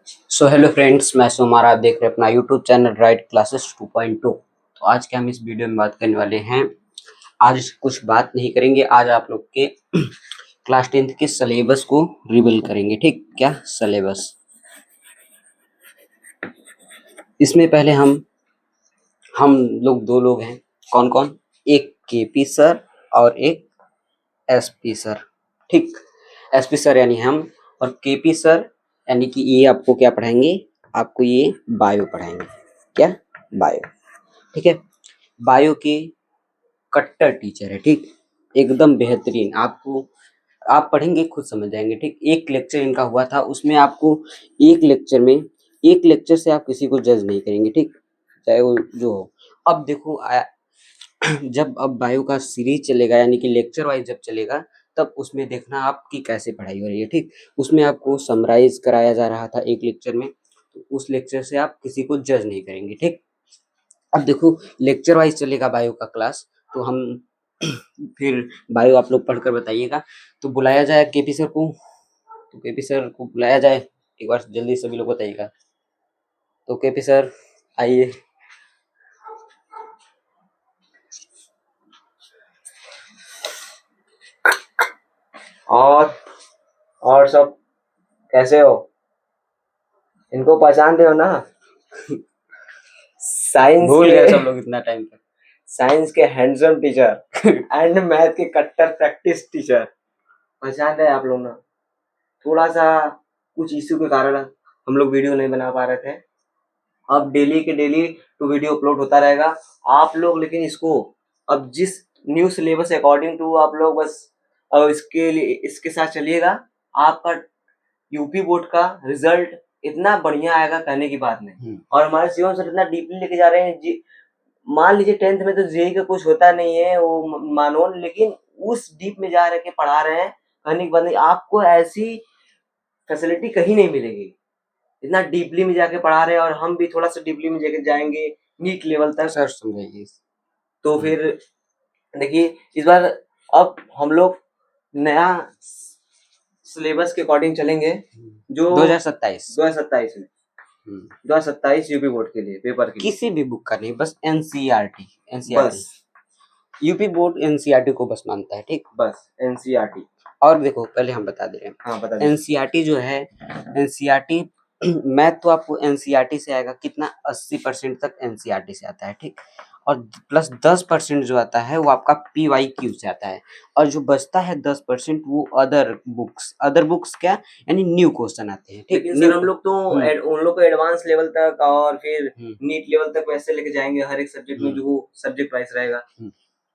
So hello friends, मैं सोमार। आप देख रहे हैं अपना यूट्यूब चैनल राइट क्लासेस 2.2। तो आज के हम इस वीडियो में बात करने वाले हैं। आज कुछ बात नहीं करेंगे, आज आप लोग के क्लास 10th के सिलेबस को रिवील करेंगे। ठीक, क्या सिलेबस। इसमें पहले हम लोग दो लोग हैं। कौन कौन? एक केपी सर और एक एसपी सर। ठीक, एसपी सर यानी हम, और केपी सर यानी कि ये आपको क्या पढ़ाएंगे? आपको ये बायो पढ़ाएंगे। क्या? बायो। ठीक है, बायो के कट्टर टीचर है। ठीक, एकदम बेहतरीन। आपको आप पढ़ेंगे खुद समझ जाएंगे। ठीक, एक लेक्चर इनका हुआ था, उसमें आपको एक लेक्चर से आप किसी को जज नहीं करेंगे। ठीक, चाहे वो जो हो। अब देखो जब अब बायो का सीरीज चलेगा यानी कि लेक्चर वाइज जब चलेगा, तब उसमें देखना आपकी कैसे पढ़ाई हो रही है। ठीक, उसमें आपको समराइज कराया जा रहा था एक लेक्चर में, तो उस लेक्चर से आप किसी को जज नहीं करेंगे। ठीक, अब देखो लेक्चर वाइज चलेगा बायो का क्लास, तो हम फिर बायो आप लोग पढ़कर बताइएगा। तो बुलाया जाए केपी सर को, तो केपी सर को बुलाया जाए। एक बार जल्दी सभी लोग बताइएगा। तो केपी सर आइए। और सब कैसे हो? इनको पहचानते हो ना? साइंस भूल गए सब के लोग इतना टाइम तक। साइंस के हैंडसम टीचर एंड मैथ के कट्टर प्रैक्टिस टीचर। पहचान रहे आप लोग ना? थोड़ा सा कुछ इश्यू के कारण हम लोग वीडियो नहीं बना पा रहे थे। अब डेली के डेली तो वीडियो अपलोड होता रहेगा। आप लोग लेकिन इसको अब जिस न्यू सिलेबस अकॉर्डिंग टू आप लोग बस अब इसके लिए इसके साथ चलिएगा। आपका यूपी बोर्ड का रिजल्ट इतना बढ़िया आएगा, कहने की बात नहीं। और हमारे शिवम सर इतना डीपली लेके जा रहे हैं जी। मान लीजिए 10th में तो जेई का कुछ होता नहीं है वो मानो, लेकिन उस डीप में जा रहे के पढ़ा रहे हैं, कहने की बात नहीं। आपको ऐसी फैसिलिटी कहीं नहीं मिलेगी, इतना डीपली में जाके पढ़ा रहे हैं। और हम भी थोड़ा सा डीपली में जाके जाएंगे नीट लेवल तक। सर समझाइए। तो फिर देखिए इस बार अब हम लोग नया सिलेबस के अकॉर्डिंग चलेंगे जो 2027 में 2027 यूपी बोर्ड के लिए पेपर के लिए। किसी भी बुक का नहीं, बस एनसीईआरटी। बस यूपी बोर्ड एनसीईआरटी को बस मानता है। ठीक, बस एनसीईआरटी। और देखो पहले हम बता दे रहे हैं। हाँ बता दीजिए। एनसीईआरटी जो है, एनसीईआरटी मैथ तो आपको एनसीईआरटी से आएगा कितना? 80% तक एनसीईआरटी से आता है। ठीक, और प्लस 10% जो आता है वो आपका पीवाईक्यू से आता है, और जो बचता है 10% वो अदर बुक्स क्या यानी न्यू क्वेश्चन आते हैं। ठीक, लेकिन सर हम लोग तो उन लोग को एडवांस लेवल तक और फिर नीट लेवल तक वैसे लेके जाएंगे हर एक सब्जेक्ट में जो सब्जेक्ट वाइज रहेगा।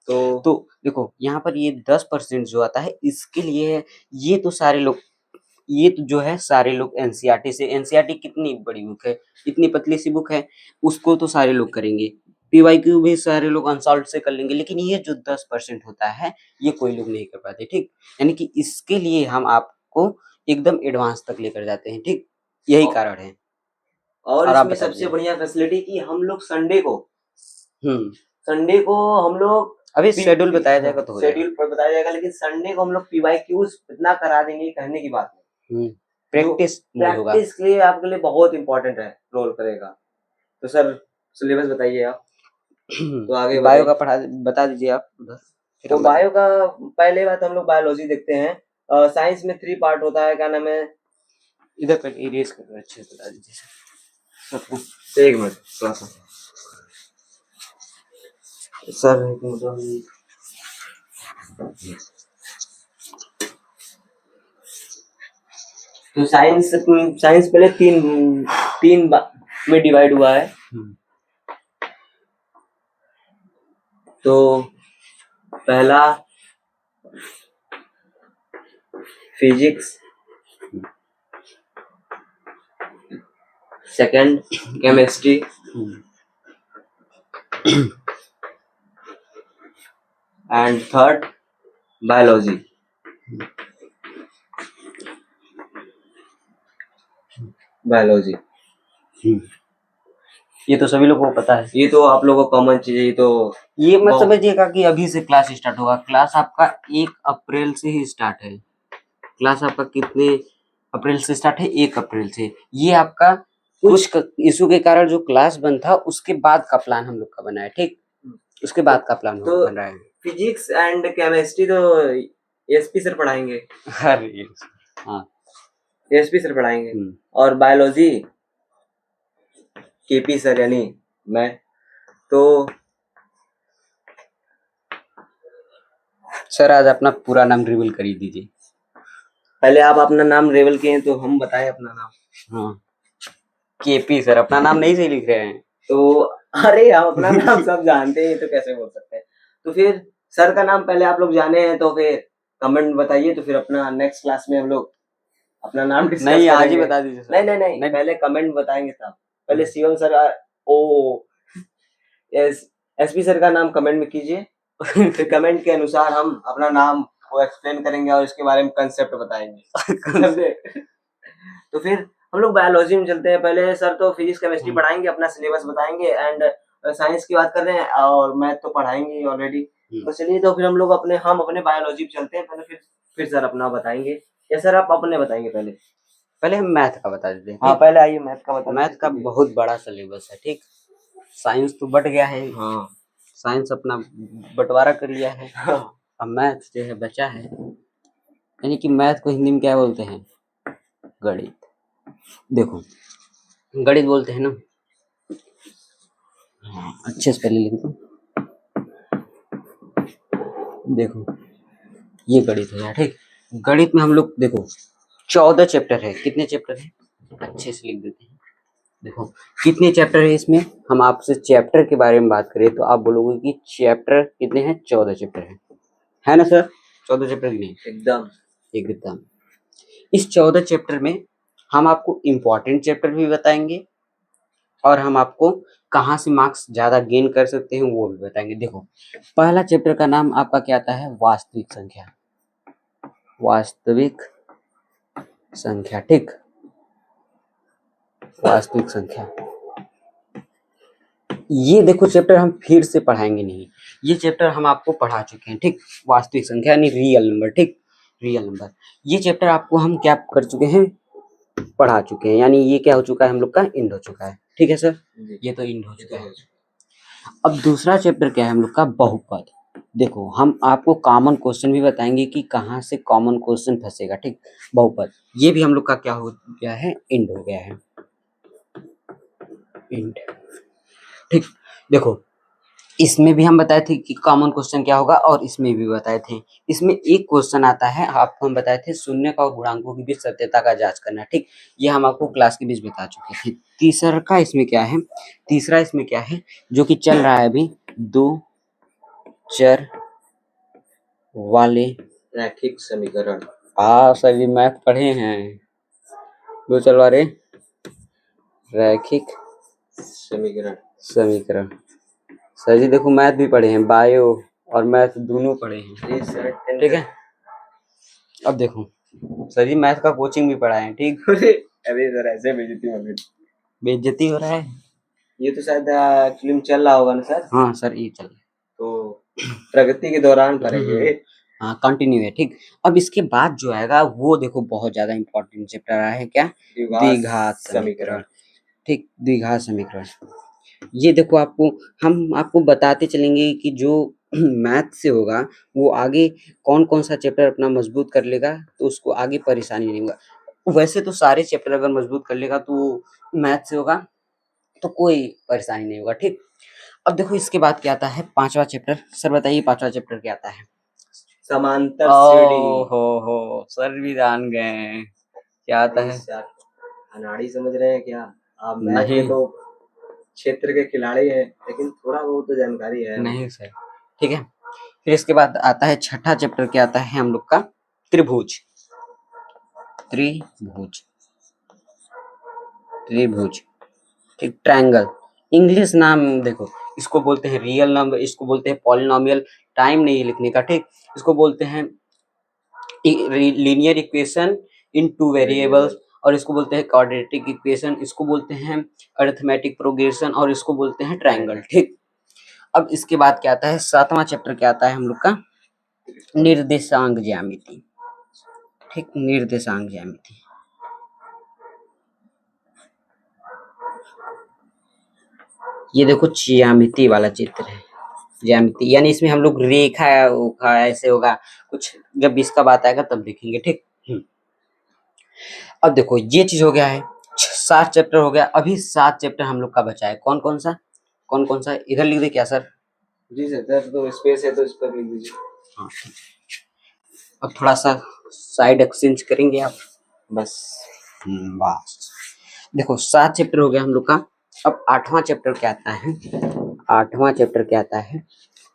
तो देखो यहाँ पर ये 10% जो आता है इसके लिए है। ये तो जो है सारे लोग एनसीईआरटी से, एनसीईआरटी कितनी बड़ी बुक है, इतनी पतली सी बुक है, उसको तो सारे लोग करेंगे। पीवाईक्यू भी सारे लोग अनसॉल्व से कर लेंगे, लेकिन ये जो 10% होता है ये कोई लोग नहीं कर पाते। ठीक, यानी कि इसके लिए हम आपको एकदम एडवांस तक लेकर जाते हैं। ठीक, यही कारण है। और आप इसमें बता सबसे दीजिए। बढ़िया फैसिलिटी कि हम लोग संडे को हम लोग अभी शेड्यूल बताया जाएगा तो हो जाएगा। शेड्यूल पर बताया जाएगा, लेकिन संडे को हम लोग पीवाईक्यूज इतना करा देंगे, कहने की बात नहीं। प्रैक्टिस होगा। प्रैक्टिस के लिए आपके लिए बहुत इंपॉर्टेंट है, रोल करेगा। तो सर सिलेबस बताइए आप। तो आगे बायो का बता दीजिए आप उधर। तो बायो का पहले बात हम लोग बायोलॉजी देखते हैं। साइंस में 3 पार्ट होता है, क्या नाम है? इधर पर इरेज कर अच्छे से बता दीजिए सबको। एक मिनट थोड़ा सा सर मतलब तो साइंस पहले तीन में डिवाइड हुआ है। तो पहला physics, second chemistry, and third biology. ये तो सभी लोगों को पता है, ये तो आप लोगों को कॉमन चीज है। ये मत समझिएगा कि अभी से क्लास स्टार्ट होगा। क्लास आपका 1 अप्रैल से ही स्टार्ट है। क्लास आपका कितने अप्रैल से स्टार्ट है, 1 अप्रैल से। ये आपका कुछ इशू के कारण जो क्लास बंद था उसके बाद का प्लान हम लोग का बना है, ठीक। उसके बाद का प्लान तो बन रहा है। फिजिक्स एंड केमिस्ट्री तो एसपी सर पढ़ाएंगे। अरे हाँ, एसपी सर पढ़ाएंगे। और बायोलॉजी केपी सर यानी मैं। तो सर आज अपना पूरा नाम रिवील कर ही दीजिए। पहले आप अपना नाम रिवील किए तो हम बताएं अपना नाम। हाँ, केपी सर अपना नाम नहीं सही लिख रहे हैं। तो अरे हम अपना नाम सब जानते हैं तो कैसे बोल सकते हैं। तो फिर सर का नाम पहले आप लोग जाने हैं तो फिर कमेंट बताइए, तो फिर अपना नेक्स्ट क्लास में हम लोग अपना नाम डिस्कस नहीं, आज ही करेंगे। बता दीजिए सर। नहीं, पहले कमेंट बताएंगे तब। पहले शिवम सर ओ एसपी सर का नाम कमेंट में कीजिए। फिर कमेंट के अनुसार हम अपना नाम को एक्सप्लेन करेंगे और इसके बारे में कंसेप्ट बताएंगे। समझे? तो फिर हम लोग बायोलॉजी में चलते हैं। पहले सर तो फिजिक्स केमिस्ट्री पढ़ाएंगे, अपना सिलेबस बताएंगे एंड साइंस की बात कर रहे हैं और मैथ तो पढ़ाएंगे ऑलरेडी। तो चलिए, तो फिर हम अपने बायोलॉजी पे चलते हैं पहले, फिर सर अपना बताएंगे। या सर आप अपने बताएंगे पहले? पहले हम मैथ का बता देते हैं। हाँ, पहले आइए मैथ का बता। मैथ का बहुत बड़ा सिलेबस है, ठीक। साइंस तो बट गया है। हाँ, साइंस अपना बंटवारा कर लिया है। हाँ। अब मैथ जो है बचा है, यानी कि मैथ को हिंदी में क्या बोलते हैं? गणित। देखो, गणित बोलते हैं ना। हाँ, अच्छे से पहले लिख दो। देखो, ये गणित है, ठीक। गणित में हम लोग देखो 14 चैप्टर है। कितने चैप्टर है? अच्छे से लिख देते हैं। देखो कितने चैप्टर है इसमें। हम आपसे चैप्टर के बारे में बात करें तो आप बोलोगे कि चैप्टर कितने हैं? 14 चैप्टर है ना सर? 14 चैप्टर नहीं? एकदम। इस 14 चैप्टर में हम आपको इम्पोर्टेंट चैप्टर भी बताएंगे और हम आपको कहाँ से मार्क्स ज्यादा गेन कर सकते हैं वो भी बताएंगे। देखो, पहला चैप्टर का नाम आपका क्या आता है? वास्तविक संख्या। वास्तविक संख्या, ठीक। वास्तविक संख्या, ये देखो चैप्टर हम फिर से पढ़ाएंगे नहीं। ये चैप्टर हम आपको पढ़ा चुके हैं, ठीक। वास्तविक संख्या यानी रियल नंबर, ठीक। रियल नंबर, ये चैप्टर आपको हम क्या कर चुके हैं? पढ़ा चुके हैं। यानी ये क्या हो चुका है? हम लोग का एंड हो चुका है, ठीक है सर। ये तो एंड हो चुका है। अब दूसरा चैप्टर क्या है हम लोग का? बहुपद। देखो, हम आपको कॉमन क्वेश्चन भी बताएंगे कि कहाँ से कॉमन क्वेश्चन फंसेगा, ठीक। बहुपद, ये भी हम लोग का क्या हो गया है? एंड हो गया है, एंड, ठीक। देखो, इसमें भी हम बताए थे कि कॉमन क्वेश्चन क्या होगा और इसमें भी बताए थे। इसमें एक क्वेश्चन आता है, आपको हम बताए थे शून्य का और गुणांकों के बीच सत्यता का जांच करना, ठीक। ये हम आपको क्लास के बीच बता चुके थे। तीसरा इसमें क्या है जो कि चल रहा है अभी? 2 चर वाले रैखिक समीकरण। सभी मैथ पढ़े हैं। 2 चर वाले रैखिक समीकरण। सर जी देखो, मैथ भी पढ़े हैं, बायो और मैथ दोनों पढ़े हैं, ठीक है। अब देखो सर जी, मैथ का कोचिंग भी पढ़ाए हैं, ठीक। अरे सर, ऐसे बेइज्जती हो रहा है। ये तो शायद एक्चुअली में चल रहा होगा ना सर? हाँ सर, ये चल रहा है। तो प्रगति के दौरान करेंगे। हाँ, कंटिन्यू है, ठीक। अब इसके बाद जो आएगा वो देखो बहुत ज्यादा इंपॉर्टेंट चैप्टर रहा है, क्या? द्विघात समीकरण, ठीक। द्विघात समीकरण, ये देखो हम आपको बताते चलेंगे कि जो मैथ से होगा वो आगे कौन कौन सा चैप्टर अपना मजबूत कर लेगा तो उसको आगे परेशानी नहीं होगा। वैसे तो सारे चैप्टर अगर मजबूत कर लेगा तो मैथ से होगा तो कोई परेशानी नहीं होगा, ठीक। अब देखो इसके बाद क्या आता है? 5वां चैप्टर। सर बताइए 5वां चैप्टर क्या आता है? समांतर श्रेणी। हो सर भी जान गए क्या आता है। अनाड़ी समझ रहे हैं क्या आप? मैथ नहीं, में तो क्षेत्र के खिलाड़ी हैं, लेकिन थोड़ा बहुत तो जानकारी है। नहीं सर, ठीक है। फिर इसके बाद आता है छठा चैप्टर, क्या आता है हम लोग का? त्रिभुज। त्रिभुज, त्रिभुज, ठीक। ट्रायंगल, इंग्लिश नाम देखो, इसको बोलते हैं रियल नंबर, इसको बोलते हैं पॉलिनोमियल। टाइम नहीं लिखने का, ठीक। इसको बोलते हैं लीनियर इक्वेशन इन 2 वेरिएबल्स, और इसको बोलते हैं क्वाड्रेटिक इक्वेशन, इसको बोलते हैं अरिथमेटिक प्रोग्रेशन, और इसको बोलते हैं ट्रायंगल, ठीक। अब इसके बाद क्या आता है? 7वां चैप्टर क्या आता है हम लोग का? निर्देशांक ज्यामिति, ठीक। निर्देशांक ज्यामिति, ये देखो ज्यामिति वाला चित्र है। ज्यामिति यानी इसमें हम लोग रेखा उखा ऐसे होगा कुछ, जब इसका बात आएगा तब देखेंगे, ठीक। अब देखो ये चीज हो गया है, 7 चैप्टर हो गया। अभी 7 चैप्टर हम लोग का बचा है। कौन कौन सा? कौन कौन सा? इधर लिख दे क्या सर? जी सर, तो स्पेस है तो इस पर लिख दीजिए। हाँ ठीक। अब थोड़ा सा साइड एक्सचेंज करेंगे आप, बस। बस। देखो 7 चैप्टर हो गया हम लोग का। अब 8वां चैप्टर क्या आता है? 8वां चैप्टर क्या आता है?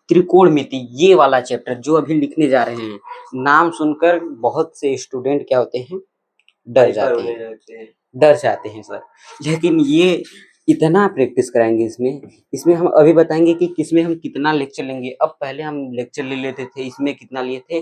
त्रिकोणमिति। ये वाला चैप्टर जो अभी लिखने जा रहे हैं, नाम सुनकर बहुत से स्टूडेंट क्या होते हैं, डर जाते हैं, डर जाते हैं सर। लेकिन ये इतना प्रैक्टिस कराएंगे इसमें, इसमें हम अभी बताएंगे कि किसमें हम कितना लेक्चर लेंगे। अब पहले हम लेक्चर ले लेते थे, इसमें कितना लिए थे,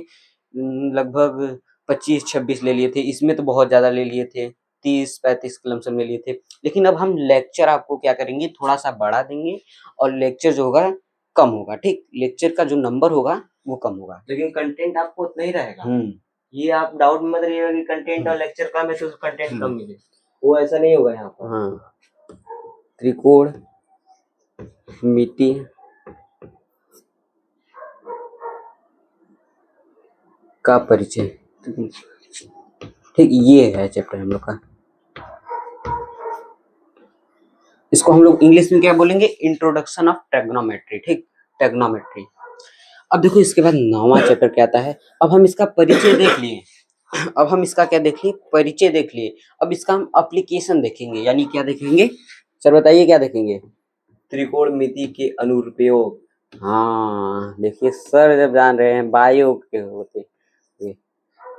लगभग 25-26 ले लिए थे। इसमें तो बहुत ज्यादा ले लिए थे, 30-35 लमसम ले लिए थे। लेकिन अब हम लेक्चर आपको क्या करेंगे, थोड़ा सा बढ़ा देंगे और लेक्चर जो होगा कम होगा, ठीक। लेक्चर का जो नंबर होगा वो कम होगा, लेकिन कंटेंट आपको उतना ही रहेगा। ये आप डाउट मत रहिएगा कि कंटेंट और लेक्चर कम है तो कंटेंट कम मिले, वो ऐसा नहीं होगा यहाँ पर। हाँ, त्रिकोण मिति का परिचय, ठीक। ये है चैप्टर हम लोग का। इसको हम लोग इंग्लिश में क्या बोलेंगे, इंट्रोडक्शन ऑफ ट्रिग्नोमेट्री, ठीक। ट्रिग्नोमेट्री। अब देखो इसके बाद 9वां चैप्टर क्या आता है। अब हम इसका परिचय देख लिए, अब हम इसका क्या देख लिए, परिचय देख लिए। अब इसका हम एप्लीकेशन देखेंगे, यानी क्या देखेंगे सर, बताइए क्या देखेंगे? त्रिकोणमिति के अनुप्रयोग। हाँ देखिए सर, जब जान रहे हैं बायो के होते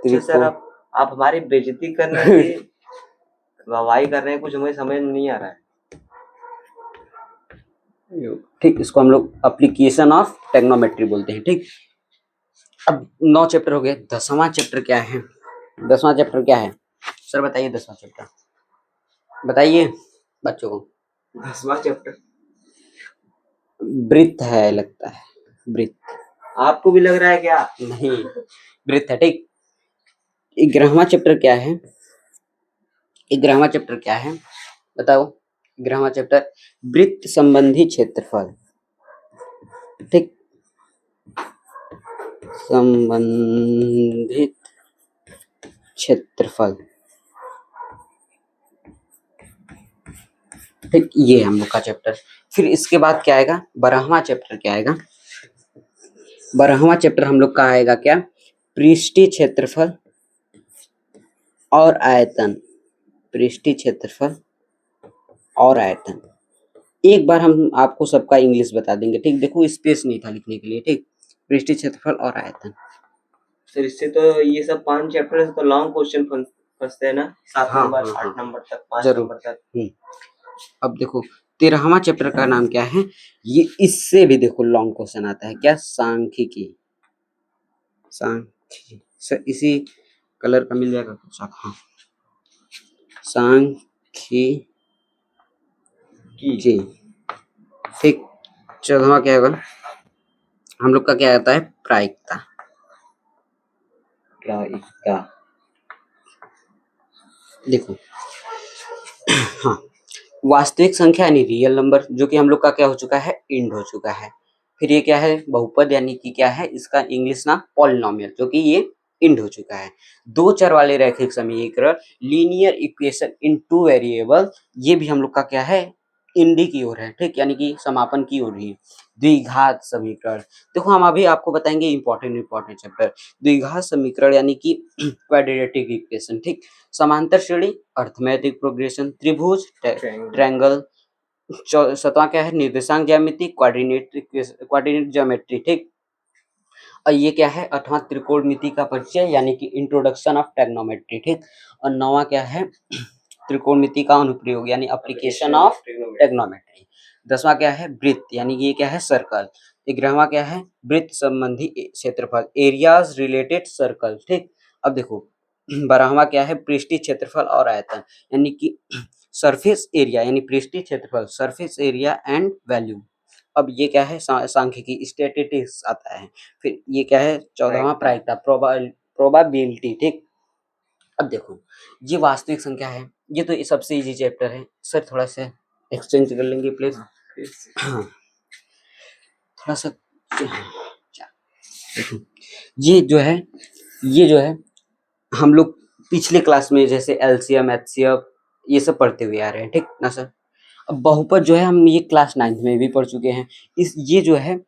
अच्छा सर, आप हमारी बेइज्जती करने की वाहवाही कर रहे हैं, कुछ हमें समझ नहीं आ रहा है। ठीक, इसको हम लोग एप्लीकेशन ऑफ ट्रिग्नोमेट्री बोलते हैं, ठीक। अब 9 चैप्टर हो गए। 10वां चैप्टर क्या है? 10वां चैप्टर क्या है सर, बताइए? 10वां चैप्टर बताइए बच्चों को। 10वां चैप्टर वृत्त है लगता है, वृत्त। आपको भी लग रहा है क्या? नहीं, वृत्त है, ठीक। 11वां चैप्टर क्या है? 11वां चैप्टर क्या है बताओ? 11वां चैप्टर वृत्त संबंधी क्षेत्रफल, ठीक। संबंधित क्षेत्रफल, ठीक। ये हम लोग का चैप्टर। फिर इसके बाद क्या आएगा? 12वां चैप्टर क्या आएगा? 12वां चैप्टर हम लोग का आएगा क्या? पृष्ठीय क्षेत्रफल और आयतन। पृष्ठीय क्षेत्रफल और आयतन। एक बार हम आपको सबका इंग्लिश बता देंगे, ठीक। देखो स्पेस नहीं था लिखने के लिए, ठीक। पृष्ठीय क्षेत्रफल और आयतन। सर इससे तो ये सब 5 चैप्टर से तो लॉन्ग क्वेश्चन फंसते हैं ना, 7 हाँ, नंबर, हाँ, 8 नंबर तक, 5 जरूर। नंबर तक। अब देखो 13वां चैप्टर का नाम क्या है? ये इससे भी देखो लॉन्ग क्वेश्चन आता है क्या? सांख्यिकी। सांख्यिकी सर, इसी कलर का मिल जाएगा कुछ? हाँ, सांख्यिकी, ठीक। 14वां क्या होगा हम लोग का? क्या आता है? प्रायिकता। प्रायिकता। देखो हाँ, वास्तविक संख्या यानी रियल नंबर, जो कि हम लोग का क्या हो चुका है? इंड हो चुका है। फिर ये क्या है? बहुपद, यानी कि क्या है इसका इंग्लिश नाम? पॉलिनोमियल, जो कि ये इंड हो चुका है। 2 चर वाले रैखिक समीकरण, लीनियर इक्वेशन इन 2 वेरिएबल, ये भी हम लोग का क्या है? इंडी की ओर है, ठीक। यानी कि समापन की ओर ही। द्विघात समीकरण, देखो हम अभी आपको बताएंगे इंपॉर्टेंट चैप्टर। द्विघात समीकरण यानी कि क्वाड्रेटिक इक्वेशन, ठीक। समांतर श्रेणी, अर्थमेटिक प्रोग्रेशन, त्रिभुज, ट्रायंगल। 7वां क्या है? निर्देशांक ज्यामिति, क्वाड्रेटिक ज्योमेट्री, ठीक। और ये क्या है? 8वां त्रिकोणमिति का परिचय, यानी कि इंट्रोडक्शन ऑफ ट्रिग्नोमेट्री, ठीक। और 9वां क्या है? त्रिकोणमिति का अनुप्रयोग, यानी एप्लीकेशन ऑफ ट्रिग्नोमेट्री। 10वां क्या है? वृत्त, यानी कि ये क्या है? सर्कल। 11वां क्या है? वृत्त संबंधी क्षेत्रफल, एरियाज रिलेटेड सर्कल, ठीक। अब देखो 12वां क्या है? पृष्ठीय क्षेत्रफल और आयतन, यानी कि सरफेस एरिया, यानी पृष्ठीय क्षेत्रफल, सरफेस एरिया एंड वैल्यू। अब ये क्या है? सांख्यिकी, स्टैटिस्टिक्स आता है। फिर ये क्या है? 14वां प्रायिकता, प्रोबेबिलिटी, ठीक। अब देखो ये वास्तविक संख्या है, ये तो सबसे इजी चैप्टर है सर। थोड़ा सा एक्सचेंज कर लेंगे प्लीज। हाँ, थोड़ा सा देखो, ये जो है हम लोग पिछले क्लास में जैसे एलसीएम एचसीएफ ये सब पढ़ते हुए आ रहे हैं, ठीक ना सर। अब बहुपद जो है हम ये क्लास 9th में भी पढ़ चुके हैं। ये जो है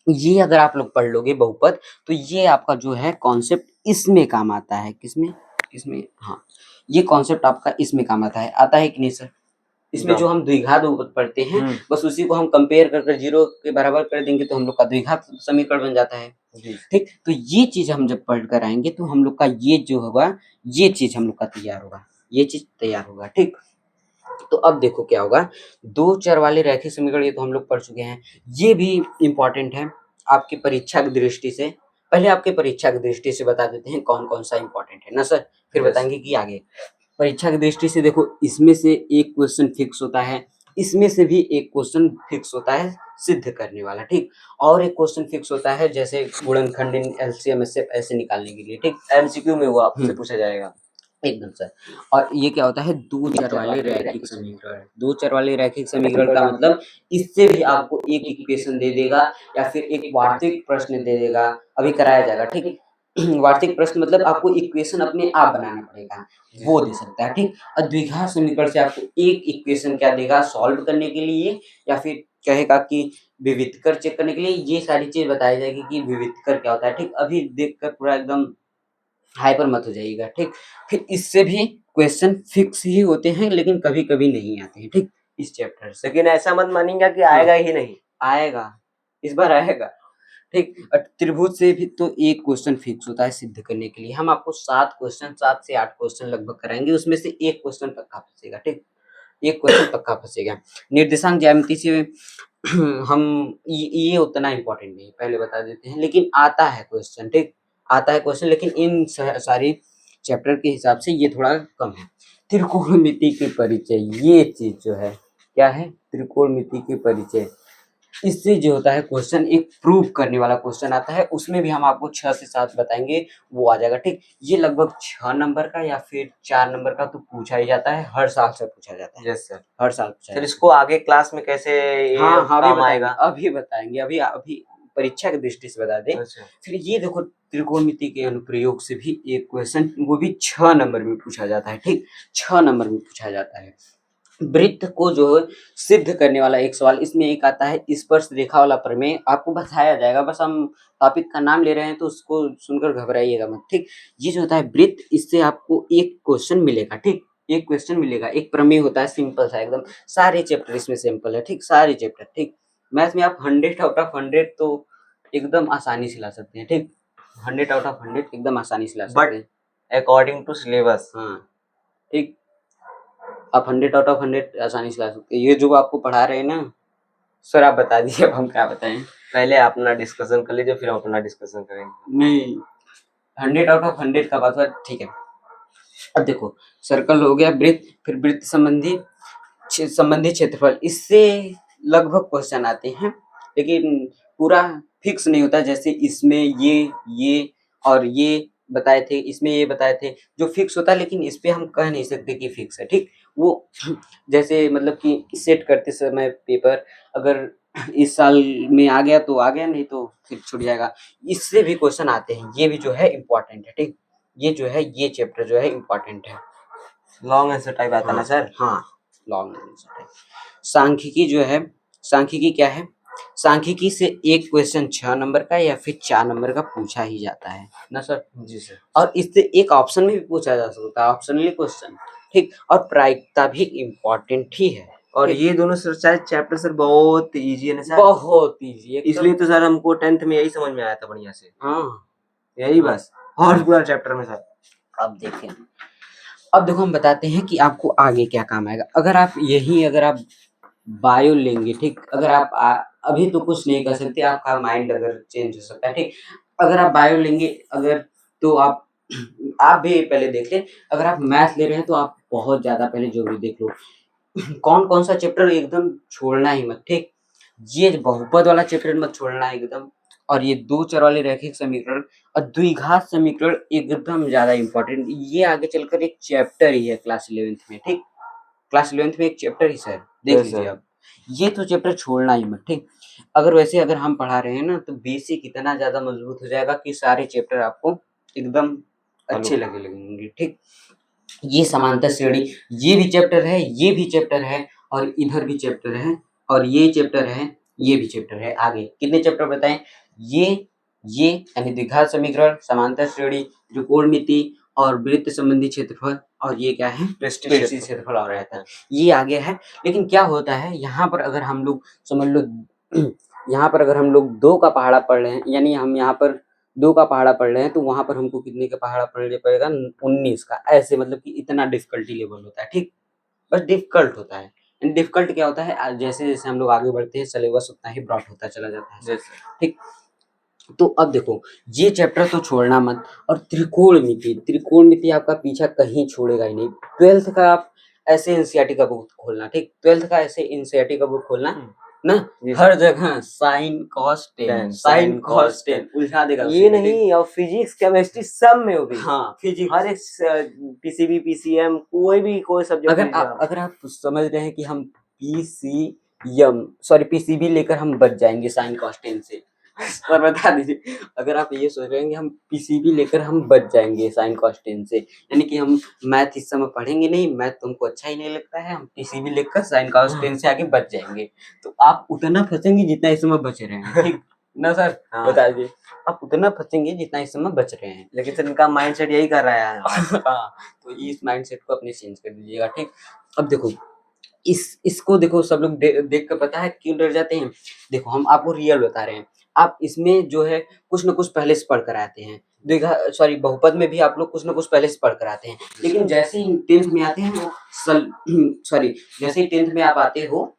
ये अगर आप लोग पढ़ लोगे बहुपद तो ये आपका जो है कॉन्सेप्ट इसमें काम आता है। किसमें हाँ, ये कॉन्सेप्ट आपका इसमें काम आता है कि नहीं सर। इसमें जो हम द्विघात बहुपद पढ़ते हैं बस उसी को हम कंपेयर कर जीरो के बराबर कर देंगे तो हम लोग का द्विघात समीकरण बन जाता है, ठीक। तो ये चीज हम जब पढ़ कर आएंगे तो हम लोग का ये जो होगा ये चीज हम लोग का तैयार होगा, ठीक। तो अब देखो क्या होगा, दो चर वाले रैखिक समीकरण ये तो हम लोग पढ़ चुके हैं। ये भी इम्पोर्टेंट है आपकी परीक्षा की दृष्टि से। पहले आपके परीक्षा की दृष्टि से बता देते हैं कौन कौन सा इम्पोर्टेंट है ना सर, फिर बताएंगे कि आगे परीक्षा की दृष्टि से। देखो इसमें से एक क्वेश्चन फिक्स होता है, इसमें से भी एक क्वेश्चन फिक्स होता है सिद्ध करने वाला, ठीक। और एक क्वेश्चन फिक्स होता है जैसे गुणनखंड एलसीएम एचसीएफ ऐसे निकालने के लिए, ठीक। एमसीक्यू में वो आपसे पूछा जाएगा एकदम सर। और ये क्या होता है, दो चर वाले रैखिक समीकरण। दो चर वाले रैखिक समीकरण का मतलब इससे भी आपको एक इक्वेशन दे देगा या फिर एक वार्षिक प्रश्न दे देगा, अभी कराया जाएगा, ठीक। वार्षिक प्रश्न मतलब आपको इक्वेशन अपने आप बनाना पड़ेगा, वो दे सकता है, ठीक। और द्विघात समीकरण से आपको एक इक्वेशन क्या देगा सॉल्व करने के लिए, या फिर कहेगा कि विविधकर चेक करने के लिए। ये सारी चीज बताई जाएगी कि विविधकर क्या होता है, ठीक। अभी देखकर पूरा एकदम हाइपर मत हो जाइएगा, ठीक। फिर इससे भी क्वेश्चन फिक्स ही होते हैं लेकिन कभी कभी नहीं आते हैं, ठीक, इस चैप्टर से। लेकिन ऐसा मत मानिएगा कि आएगा ही नहीं, आएगा, इस बार आएगा, ठीक। और त्रिभुज से भी तो एक क्वेश्चन फिक्स होता है सिद्ध करने के लिए। हम आपको 7 से 8 क्वेश्चन लगभग कराएंगे, उसमें से एक क्वेश्चन पक्का फंसेगा, ठीक। एक क्वेश्चन पक्का फंसेगा। निर्देशांक ज्यामिति से हम ये उतना इम्पोर्टेंट नहीं, पहले बता देते हैं, लेकिन आता है क्वेश्चन, ठीक। आता है क्वेश्चन, लेकिन इन सारी चैप्टर के हिसाब से ये थोड़ा कम है। त्रिकोणमिति के परिचय, ये चीज जो है क्या है, त्रिकोणमिति के परिचय। इससे जो होता है क्वेश्चन एक प्रूव करने वाला क्वेश्चन आता है, उसमें भी हम आपको 6 से 7 बताएंगे, वो आ जाएगा, ठीक। ये लगभग 6 नंबर का या फिर 4 नंबर का तो पूछा ही जाता है, हर साल से पूछा जाता है। यस सर, हर साल पूछा सर जाता इसको आगे क्लास में कैसे ये है। हाँ काम आएगा? अभी बताएंगे, अभी परीक्षा की दृष्टि से बता दें। अच्छा, फिर ये देखो त्रिकोणमिति के अनुप्रयोग से भी एक क्वेश्चन, वो भी 6 नंबर में पूछा जाता है, ठीक। 6 नंबर में पूछा जाता है। वृत्त को जो सिद्ध करने वाला एक सवाल, इसमें एक आता है स्पर्श रेखा वाला प्रमेय, आपको बताया जाएगा। बस हम टॉपिक का नाम ले रहे हैं तो उसको सुनकर घबराइएगा मत, ठीक। ये जो होता है वृत्त, इससे आपको एक क्वेश्चन मिलेगा, ठीक। एक क्वेश्चन मिलेगा, एक प्रमेय होता है सिंपल सा एकदम। सारे चैप्टर इसमें सिंपल है, ठीक, सारे चैप्टर, ठीक। मैथ में आप 100 आउट ऑफ 100 तो एकदम आसानी से ला सकते हैं, ठीक। 100 आउट ऑफ 100 एकदम आसानी से ला सकते हैं, अकॉर्डिंग टू सिलेबस। हाँ, ठीक। आप 100 आउट ऑफ 100 आसानी से ला सकते हैं। ये जो आपको पढ़ा रहे हैं ना सर, आप बता दीजिए, अब हम क्या बताएं। पहले अपना डिस्कशन कर लीजिए, फिर हम अपना डिस्कशन करेंगे। नहीं, 100 आउट ऑफ 100 का बात हुआ, ठीक है। अब देखो सर्कल हो गया, वृत्त, फिर वृत्त संबंधी क्षेत्रफल, इससे लगभग क्वेश्चन आते हैं लेकिन पूरा फिक्स नहीं होता। जैसे इसमें ये और ये बताए थे, इसमें ये बताए थे, जो फिक्स होता है, लेकिन इस पे हम कह नहीं सकते कि फिक्स है, ठीक। वो जैसे मतलब कि सेट करते समय पेपर अगर इस साल में आ गया तो आ गया, नहीं तो फिर छूट जाएगा। इससे भी क्वेश्चन आते हैं, ये भी जो है इम्पोर्टेंट है, ठीक। ये जो है ये चैप्टर जो है इम्पोर्टेंट है। लॉन्ग आंसर टाइप आता है ना सर? हाँ, लॉन्ग आंसर टाइप। सांख्यिकी जो है, सांख्यिकी क्या है, सांख्यिकी से एक क्वेश्चन 6 नंबर का या फिर 4 नंबर का पूछा ही जाता है ना सर। जी सर। और इससे एक ऑप्शन में भी पूछा जा सकता है, ऑप्शनली क्वेश्चन, ठीक। और प्रायिकता भी इम्पोर्टेंट ही है। और ये दोनों सर शायद चैप्टर सर बहुत इजी है ना सर? बहुत इजी है, इसलिए तो सर हमको 10th में यही समझ में आया था बढ़िया से। हाँ, यही बस, और पूरा चैप्टर में सर। अब देखें, अब देखो हम बताते हैं कि आपको आगे क्या काम आएगा। अगर आप बायो लेंगे, ठीक। अगर आप अभी तो कुछ नहीं कर सकते, आपका माइंड अगर चेंज हो सकता है, ठीक। अगर आप बायो लेंगे, अगर तो आप भी पहले देख लें। अगर आप मैथ ले रहे हैं तो आप बहुत ज्यादा पहले जो भी देख लो कौन कौन सा चैप्टर एकदम छोड़ना ही मत, ठीक। ये बहुपद वाला चैप्टर मत छोड़ना एकदम, और ये दो चर वाले रैखिक समीकरण और द्विघात समीकरण एकदम ज्यादा इंपॉर्टेंट। ये आगे चलकर एक चैप्टर ही है क्लास 11th में, ठीक। क्लास 11th में एक चैप्टर ही सर, देख लीजिए आप। ये तो चैप्टर छोड़ना ही मत, ठीक। अगर वैसे अगर हम पढ़ा रहे हैं ना तो बेसिक इतना ज़्यादा मजबूत हो जाएगा कि सारे चैप्टर आपको एकदम अच्छे लगेंगे, ठीक। ये समांतर श्रेणी, ये भी चैप्टर है, ये भी चैप्टर है, और इधर भी चैप्टर है, और ये चैप्टर है, ये भी चैप्टर है। आगे कितने चैप्टर बताएं? ये यानी द्विघात समीकरण, समांतर श्रेणी, त्रिकोणमिति और वृत्त संबंधी क्षेत्रफल, और ये क्या है? पृष्ठीय क्षेत्रफल और रहता है। ये आगे है। लेकिन क्या होता है यहाँ पर, अगर हम लोग समझ लो यहाँ पर अगर हम लोग 2 का पहाड़ा पढ़ रहे हैं, यानी हम यहाँ पर 2 का पहाड़ा पढ़ रहे हैं, तो वहाँ पर हमको कितने का पहाड़ा पढ़ना पड़ेगा? 19 का। ऐसे मतलब कि इतना डिफ़िकल्टी लेवल होता है, ठीक? बस डिफ़िकल्ट होता है। एंड डिफ़िकल्ट क्या होता है? जैसे-जैसे हम लोग आगे बढ़ते हैं, सिलेबस उतना ही ब्रॉड होता चला जाता है, ठीक? तो अब देखो, ये चैप्टर तो छोड़ना मत। और त्रिकोणमिति आपका पीछा कहीं छोड़ेगा ही नहीं। 12th का आप ऐसे एनसीईआरटी का बुक खोलना, ठीक? 12th का ऐसे एनसीईआरटी का बुक खोलना ना, हर जगह साइन कॉस टेन उलझा देगा ये उसे, ठीक? नहीं, और फिजिक्स केमिस्ट्री सब में वो भी। हाँ, फिजिक्स। हर एक पीसीबी पीसीएम कोई सब्जेक्ट अगर आप समझ रहे हैं कि हम पीसीबी लेकर हम बच जाएंगे साइन कॉस टेन से, सर बता दीजिए, अगर आप ये सोच रहे हैं कि हम पीसीबी लेकर हम बच जाएंगे साइन कॉस टेन से, यानी कि हम मैथ इस समय पढ़ेंगे नहीं, मैथ तुमको अच्छा ही नहीं लगता है, हम पीसीबी लेकर साइन कॉस टेन से आगे बच जाएंगे, तो आप उतना फंसेंगे जितना इस समय बच रहे हैं, ठीक ना सर? हाँ। बता दीजिए, आप उतना फंसेंगे जितना इस समय बच रहे हैं। लेकिन सर इनका माइंडसेट यही कर रहा है। हाँ, तो इस माइंडसेट को अपने चेंज कर दीजिएगा, ठीक। अब देखो, इसको देखो, सब लोग देख कर पता है क्यों डर जाते हैं? देखो, हम आपको रियल बता रहे हैं। आप इसमें जो है कुछ न कुछ पहले से पढ़ कर आते हैं। बहुपद में भी आप लोग कुछ न कुछ पहले से पढ़ कर आते हैं। लेकिन जैसे ही 10th में आते हैं जैसे ही 10th में आप आते हो,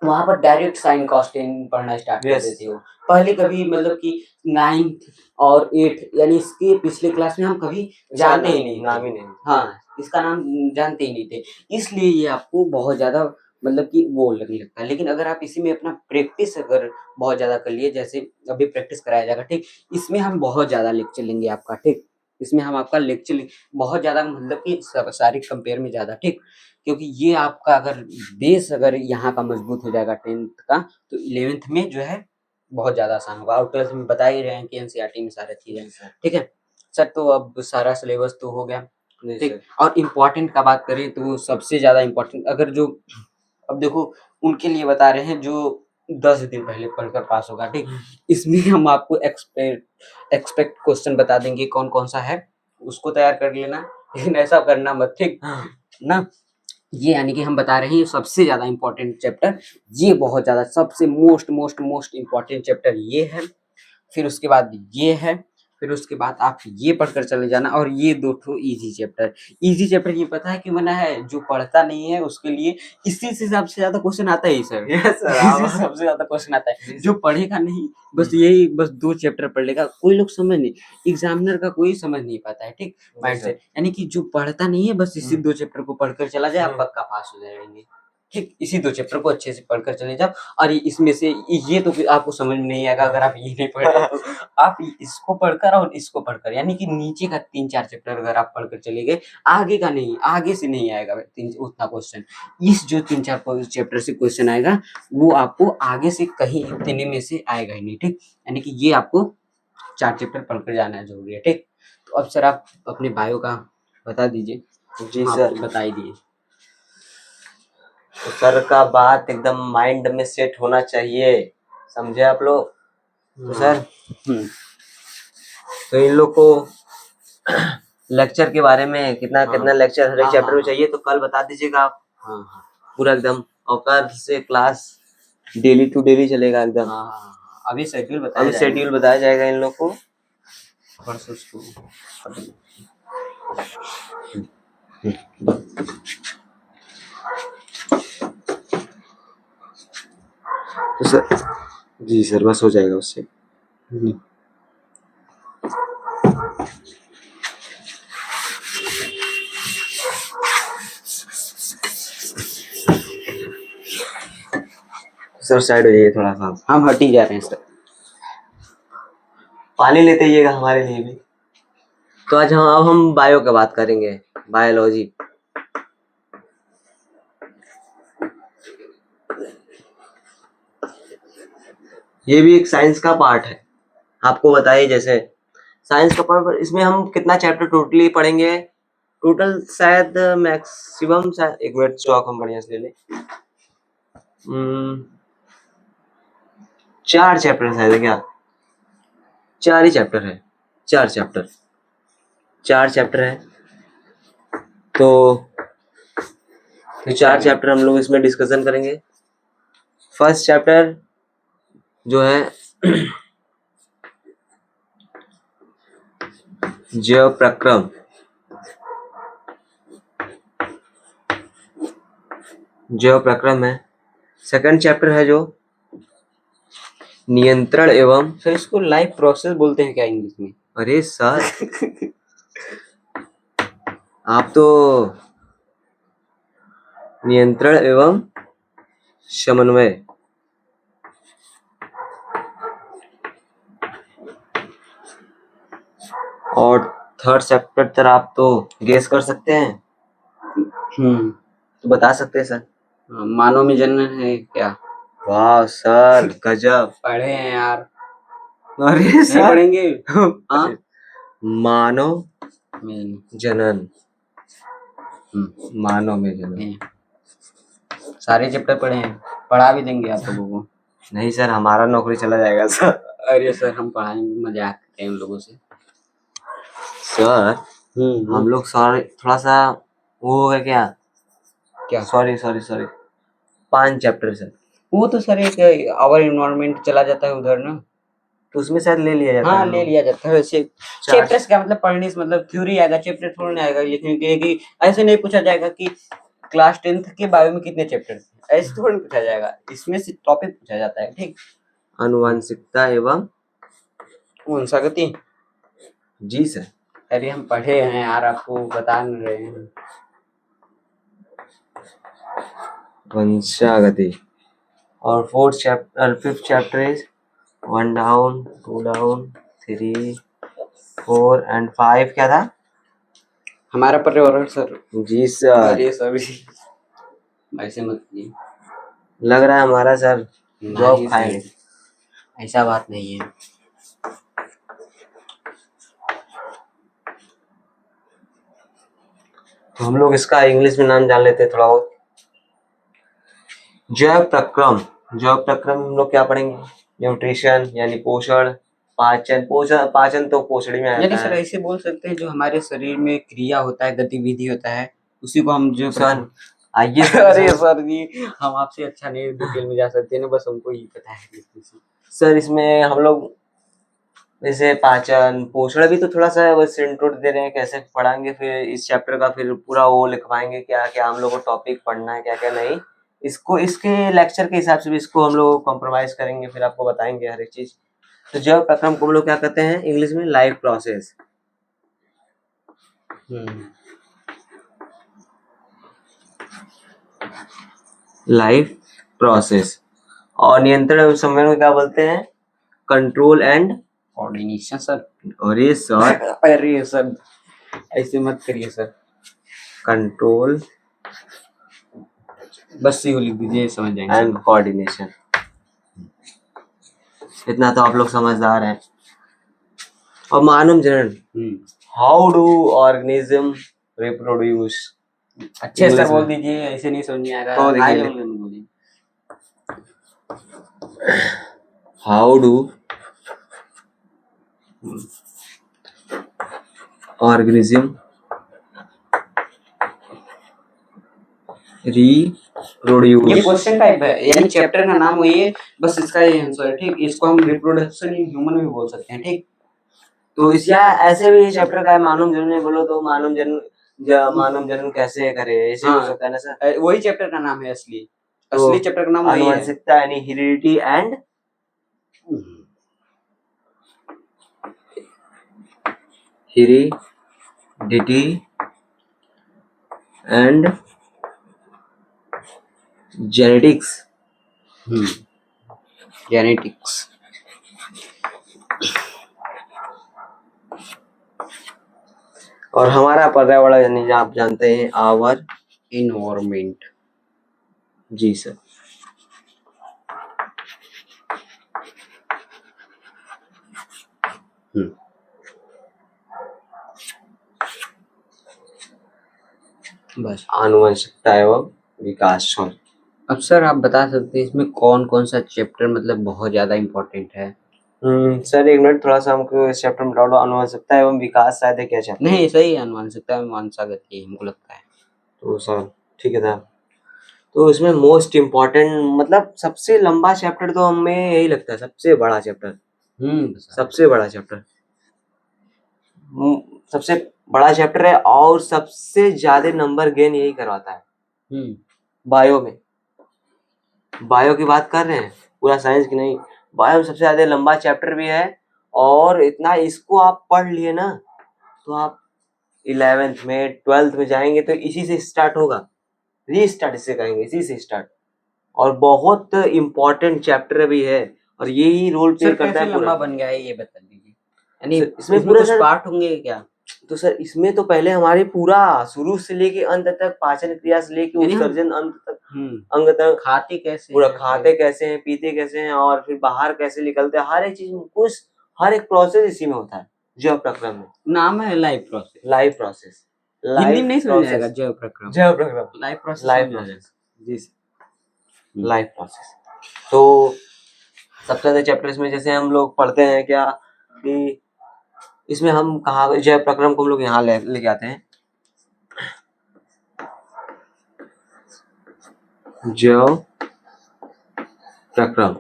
वहाँ पर डायरेक्ट साइन कॉस टेन पढ़ना स्टार्ट कर देते हो। पहले कभी मतलब कि 9th और 8th यानी इसके पिछले क्लास में हम कभी जानते ही नहीं थे। नाम ही नहीं। हाँ, इसका नाम जानते ही नहीं थे। इसलिए ये आपको बहुत ज़्यादा मतलब कि वो लगने लगता है। लेकिन अगर आप इसी में अपना प्रैक्टिस अगर बहुत ज़्यादा कर लिए, जैसे अभी प्रैक्टिस कराया जाएगा, ठीक? इसमें हम बहुत ज़्यादा लेक्चर लेंगे आपका, ठीक? इसमें हम आपका लेक्चर बहुत ज़्यादा मतलब कि सारे कंपेयर में ज़्यादा, ठीक? क्योंकि ये आपका अगर बेस अगर यहाँ का मजबूत हो जाएगा 10th का, तो 11th में जो है बहुत ज़्यादा आसान होगा। और 12th में बता ही रहे हैं कि एनसीईआरटी में सारी चीज़ें, ठीक है? सर, तो अब सारा सिलेबस तो हो गया, ठीक। और इम्पोर्टेंट का बात करें तो सबसे ज़्यादा इम्पोर्टेंट अगर जो अब देखो, उनके लिए बता रहे हैं जो 10 दिन पहले पढ़कर पास होगा, ठीक। इसमें हम आपको एक्सपेक्ट क्वेश्चन बता देंगे कौन कौन सा है, उसको तैयार कर लेना, लेकिन ऐसा करना मत, ठीक ना। ये यानी कि हम बता रहे हैं सबसे ज़्यादा इम्पोर्टेंट चैप्टर, ये बहुत ज़्यादा सबसे मोस्ट इम्पोर्टेंट चैप्टर ये है। फिर उसके बाद ये है, फिर उसके बाद आप ये पढ़कर चले जाना, और ये 2 ठो ईज़ी चैप्टर। ईज़ी चैप्टर ये पता है क्यों बना है? जो पढ़ता नहीं है उसके लिए, इसी से सबसे ज़्यादा क्वेश्चन आता है सर। यस सर, इसी से सबसे ज़्यादा क्वेश्चन आता है। जो पढ़ेगा नहीं, बस 2 चैप्टर पढ़ लेगा, कोई लोग समझ नहीं, एग्ज़ामिनर का कोई समझ नहीं पाता है, ठीक? माइंड से, यानी कि जो पढ़ता नहीं है बस इसी 2 चैप्टर को पढ़कर चला जाए, आप पक्का पास हो जाएँगे, ठीक? इसी 2 चैप्टर को अच्छे से पढ़कर चले जाओ। और इसमें से ये तो फिर आपको समझ में नहीं आएगा अगर आप ये नहीं पढ़ रहे, तो आप इसको पढ़कर और इसको पढ़कर, यानी कि नीचे का 3-4 चैप्टर अगर आप पढ़कर चले गए, आगे का नहीं, आगे से नहीं आएगा उतना क्वेश्चन। इस जो 3-4 चैप्टर से क्वेश्चन आएगा, वो आपको आगे से कहीं इतने में से आएगा ही नहीं, ठीक? यानी कि ये आपको 4 चैप्टर पढ़कर जाना ज़रूरी है, ठीक? तो अब सर आप अपने बायो का बता दीजिए। जी हाँ, सर, बता ही दिए। तो सर का बात एकदम माइंड में सेट होना चाहिए, समझे आप लोग? तो सर, तो इन लोग को लेक्चर के बारे में कितना लेक्चर हर एक चैप्टर में चाहिए, तो कल बता दीजिएगा आप। हाँ, पूरा एकदम, और कल से क्लास डेली टू डेली चलेगा एकदम। हाँ, अभी शेड्यूल बताया जाएगा इन लोग को। परसों से। तो सर, जी सर, बस हो जाएगा उससे। सर साइड हो जाइए थोड़ा सा, हम हट ही जा रहे हैं सर। पानी लेते आइएगा हमारे लिए भी। तो आज हम बायो की बात करेंगे, बायोलॉजी। ये भी एक साइंस का पार्ट है, आपको बताइए। जैसे साइंस का पार्ट, इसमें हम कितना चैप्टर टोटली पढ़ेंगे? टोटल शायद मैक्सिमम, शायद एक मिनट स्टॉक हम बढ़िया से ले लें। 4 चैप्टर शायद है क्या? 4 ही चैप्टर है, 4 चैप्टर, 4 चैप्टर है। तो 4 चैप्टर हम लोग इसमें डिस्कशन करेंगे। फर्स्ट चैप्टर जो है जैव प्रक्रम, जैव प्रक्रम है। सेकंड चैप्टर है जो नियंत्रण एवं, सर इसको लाइफ प्रोसेस बोलते हैं क्या इंग्लिश में? अरे सर आप तो नियंत्रण एवं समन्वय, और थर्ड चैप्टर तक आप तो गेस कर सकते हैं, तो बता सकते हैं सर। मानव में जनन है क्या? वाह सर गजब, पढ़े हैं यार। अरे नहीं सर पढ़ेंगे? हाँ, मानव में जनन, मानव में जनन। हैं। सारे चैप्टर पढ़े हैं, पढ़ा भी देंगे आप लोगों को। नहीं सर, हमारा नौकरी चला जाएगा सर। अरे सर हम पढ़ाएंगे, मजाक करते हैं उन लोगों से। सर हम लोग सॉरी थोड़ा सा वो हो गया क्या? क्या? Sorry sorry sorry, 5 chapter sir. वो तो सर एक आवर इन्वायरमेंट चला जाता है उधर ना, तो उसमें शायद ले लिया जाता हाँ है। ले लिया जाता है। वैसे चैप्टर्स का मतलब पढ़ने से मतलब थ्योरी आएगा, चैप्टर थोड़ा नहीं आएगा लिखने के कि ऐसे नहीं पूछा जाएगा कि क्लास 10th के बायो में कितने चैप्टर थे, ऐसे थोड़ा नहीं पूछा जाएगा। इसमें से टॉपिक पूछा जाता है, ठीक। आनुवंशिकता एवं वंशागति, जी सर। अरे हम पढ़े हैं यार, आपको बता नहीं रहे हैं। वंशागति। और fourth chapter, fifth chapter is 1 down 2 down 3 4 and 5 क्या था? हमारा पर्यावरण सर। जी सर। अरे सर ऐसे मत कीजिए, लग रहा है हमारा सर जॉब नहीं खाएंगे। सर ऐसा बात नहीं है। तो हम लोग इसका इंग्लिश में नाम जान लेते हैं थोड़ा बहुत। जैव प्रक्रम, जैव प्रक्रम हम लोग क्या पढ़ेंगे? न्यूट्रिशन यानी पोषण, पाचन, पाचन तो पोषणी में यानी आता सर है। ऐसे बोल सकते हैं जो हमारे शरीर में क्रिया होता है, गतिविधि होता है, उसी को हम जो सर आइए अरे सर जी हम आपसे अच्छा नहीं डिटेल में जा सकते ना, बस हमको ये पता है। सर इसमें हम लोग जैसे पाचन पोषण भी तो थोड़ा सा बस इंट्रो दे रहे हैं, कैसे पढ़ाएंगे फिर इस चैप्टर का, फिर पूरा वो लिखवाएंगे क्या क्या हम लोग को टॉपिक पढ़ना है क्या क्या नहीं। इसको इसके लेक्चर के हिसाब से भी इसको हम लोग कॉम्प्रोमाइज करेंगे, फिर आपको बताएंगे हर एक चीज। तो जैव प्रक्रम को हम लोग क्या कहते हैं इंग्लिश में? Life process. Life process. और नियंत्रण एवं समन्वय को क्या बोलते हैं? Control and coordination sir. अरे सर अरे सर ऐसे मत करिए सर, कंट्रोल बस यू लिख दीजिए, समझ जाएंगे एंड कोऑर्डिनेशन। इतना तो आप लोग समझदार हैं। और मानव जनन, हाउ डू ऑर्गेनिज्म रिप्रोड्यूस? अच्छे सर बोल दीजिए, ऐसे नहीं समझ में आएगा। तो देखिए, हाई लेवल में बोलिए। How do organism reproduce. ये क्वेश्चन टाइप है, यानी चैप्टर का नाम वही है, बस इसका ये आंसर है, ठीक। इसको हम रिप्रोडक्शन इन ह्यूमन भी बोल सकते हैं, ठीक। तो इस या ऐसे भी चैप्टर का है मानव जनन, बोलो तो मानव जनन कैसे करे, ऐसे हो सकता है ना सर? वही चैप्टर का नाम है असली, तो असली चैप्टर का नाम वही है। आनुवंशिकता यानी heredity and heredity and genetics. Genetics. और हमारा पर्यावरण यानी आप जानते हैं आवर इन्वायरमेंट। Ji sir. बस। आनुवंशिकता एवं विकास। सॉरी। अब सर आप बता सकते हैं इसमें कौन-कौन सा चैप्टर मतलब बहुत ज़्यादा इम्पोर्टेंट है? सर 1 मिनट थोड़ा-सा हमको इस चैप्टर में डाउट। आनुवंशिकता एवं विकास शायद है क्या चैप्टर? नहीं, सही है आनुवंशिकता एवं वंशागति हमको लगता है। तो सर ठीक है साहब। तो इसमें मोस्ट इम्पोर्टेंट मतलब सबसे लंबा चैप्टर तो हमें यही लगता है, सबसे बड़ा चैप्टर। सर। सबसे बड़ा चैप्टर। सबसे बड़ा चैप्टर है और सबसे ज़्यादा नंबर गेन यही करवाता है बायो में। बायो की बात कर रहे हैं, पूरा साइंस की नहीं। बायो में सबसे ज़्यादा लंबा चैप्टर भी है और इतना इसको आप पढ़ लिए ना तो आप 11th में 12th में जाएंगे तो इसी से स्टार्ट होगा। रीस्टार्ट इसे कहेंगे, इसी से स्टार्ट। और बहुत इम्पोर्टेंट चैप्टर भी है और यही रोल प्ले सर करता कैसे है लंबा पूरा। बन गया है ये बता दीजिए? यानी सर, इसमें इसमें पूरा कुछ सर पार्ट होंगे क्या? तो सर इसमें तो पहले हमारे पूरा शुरू से लेके अंत तक, पाचन क्रिया से लेके यानी हम उत्सर्जन अंत तक, अंग तक, खाते कैसे पूरा हैं खाते कैसे हैं, पीते कैसे हैं और फिर बाहर कैसे निकलते हैं, हर एक चीज में कुछ, हर एक प्रोसेस इसी में होता है जैव प्रक्रम में। नाम है live process. Live process. Hindi में नहीं समझ आएगा जैव प्रक्रम। जैव प्रक्रम। लाइव प्रोसेस लाइव समझ आ जाएगा। प्रोसेस जी सर। Live process. तो सबसे ज्यादा चैप्टर इसमें जैसे हम लोग पढ़ते हैं क्या कि इसमें हम कहा जैव प्रक्रम को हम लोग यहाँ लेके आते हैं। जैव प्रक्रम।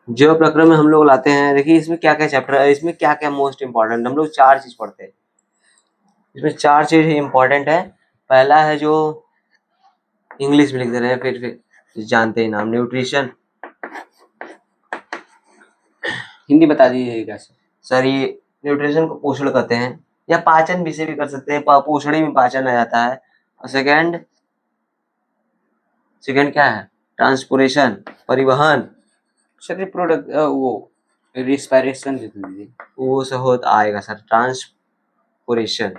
जैव प्रक्रम में हम लोग लाते हैं, देखिए इसमें क्या क्या चैप्टर है, इसमें क्या क्या मोस्ट इंपॉर्टेंट, हम लोग 4 चीज पढ़ते हैं। इसमें 4 चीज इंपॉर्टेंट है। पहला है जो इंग्लिश में लिख दे रहे हैं, फिर जानते ही नाम, न्यूट्रिशन। हिंदी बता दीजिएगा सर। सर ये न्यूट्रिशन को पोषण कहते हैं या पाचन भी से भी कर सकते हैं, पोषण में पाचन आ जाता है। और सेकंड क्या है? ट्रांसपोर्टेशन, परिवहन। सर प्रोडक्ट वो रिस्पायरेशन दे दीजिए। वो से होता आएगा सर, ट्रांसपोर्टेशन।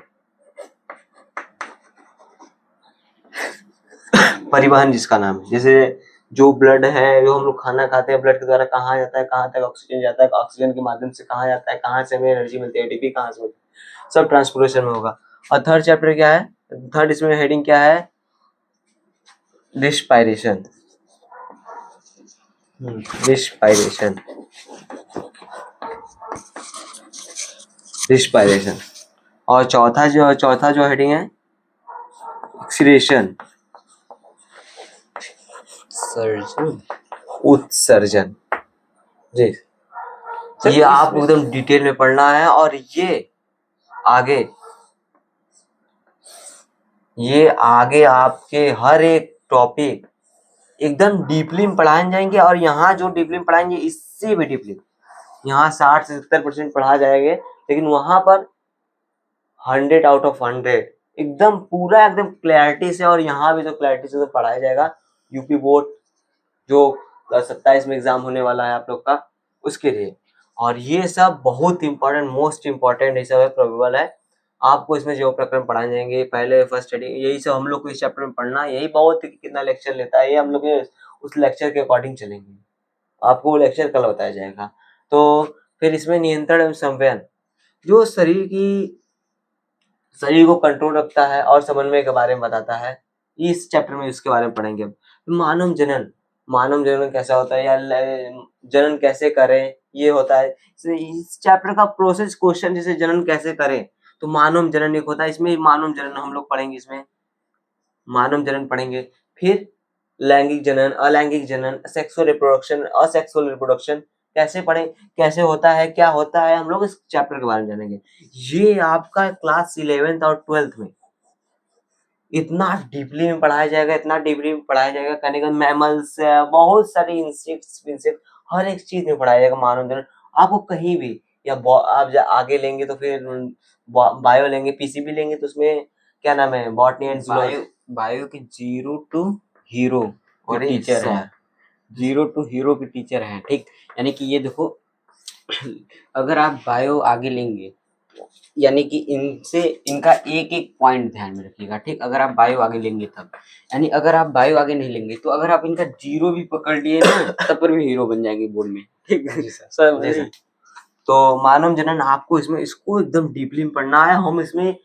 परिवहन जिसका नाम है, जैसे जो ब्लड है, जो हम लोग खाना खाते हैं, ब्लड के द्वारा कहाँ जाता है, कहाँ तक ऑक्सीजन जाता है, ऑक्सीजन के माध्यम से कहाँ जाता है, कहाँ से हमें एनर्जी मिलती है, एटीपी कहाँ से मिलती है, सब ट्रांसपोर्टेशन में होगा। और थर्ड चैप्टर क्या है? थर्ड इसमें हेडिंग क्या है? रिस्पायरेशन। रिस्पायरेशन। रिस्पायरेशन। और चौथा जो हेडिंग है एक्सक्रीशन। सर्जन। उत्सर्जन। जी ये आप एकदम डिटेल में पढ़ना है और ये आगे आपके हर एक टॉपिक एकदम डीपली में पढ़ाए जाएंगे। और यहाँ जो डीपली में पढ़ाएंगे इससे भी डीपली, यहाँ 60 से 70% पढ़ा जाएंगे, लेकिन वहां पर 100 आउट ऑफ 100 एकदम पूरा एकदम क्लैरिटी से। और यहाँ भी तो क्लैरिटी से तो पढ़ाया जाएगा। यूपी बोर्ड जो 27 में एग्जाम होने वाला है आप लोग का, उसके लिए। और ये सब बहुत इंपॉर्टेंट, मोस्ट इंपॉर्टेंट ये सब है, प्रोबेबल है। आपको इसमें जो प्रकरण पढ़ाए जाएंगे पहले फर्स्ट स्टडी, यही सब हम लोग को इस चैप्टर में पढ़ना है। यही बहुत कितना लेक्चर लेता है, ये हम लोग उस लेक्चर के अकॉर्डिंग चलेंगे। आपको वो लेक्चर कल बताया जाएगा। तो फिर इसमें नियंत्रण एवं संवेदन, जो शरीर को कंट्रोल रखता है और समन्वय के बारे में बताता है, इस चैप्टर में इसके बारे में पढ़ेंगे। मानव जनन कैसा होता है या जनन कैसे करें, ये होता है इस चैप्टर का प्रोसेस। क्वेश्चन जैसे जनन कैसे करें, तो मानव जनन एक होता है, इसमें मानव जनन हम लोग पढ़ेंगे। इसमें मानव जनन पढ़ेंगे। फिर लैंगिक जनन, अलैंगिक जनन, सेक्सुअल रिप्रोडक्शन, असेक्सुअल रिप्रोडक्शन कैसे पढ़ें, कैसे होता है, क्या होता है, हम लोग इस चैप्टर के बारे में जानेंगे। ये आपका क्लास 11th और 12th में इतना डीपली में पढ़ाया जाएगा, इतना डीपली में पढ़ाया जाएगा, कहने का मैमल्स, बहुत सारे इंसेक्ट्स, हर एक चीज में पढ़ाया जाएगा मानव जनन। आपको कहीं भी या आप आगे लेंगे तो फिर बायो लेंगे, पीसीबी लेंगे तो उसमें क्या नाम है, बॉटनी एंड जूलॉजी। बायो के 0 टू हीरो और टीचर है। 0 टू हीरो के टीचर हैं, ठीक। यानी कि ये देखो, अगर आप बायो आगे लेंगे, यानी कि इनसे इनका एक एक पॉइंट ध्यान में रखिएगा, ठीक। अगर आप बायो आगे लेंगे तब, यानी अगर आप बायो आगे नहीं लेंगे तो अगर आप इनका 0 भी पकड़ लिए ना तब पर भी हीरो बन जाएंगे बोर्ड में, ठीक। सर तो मानव जनन आपको इसमें इसको एकदम डीपली में पढ़ना है। हम इसमें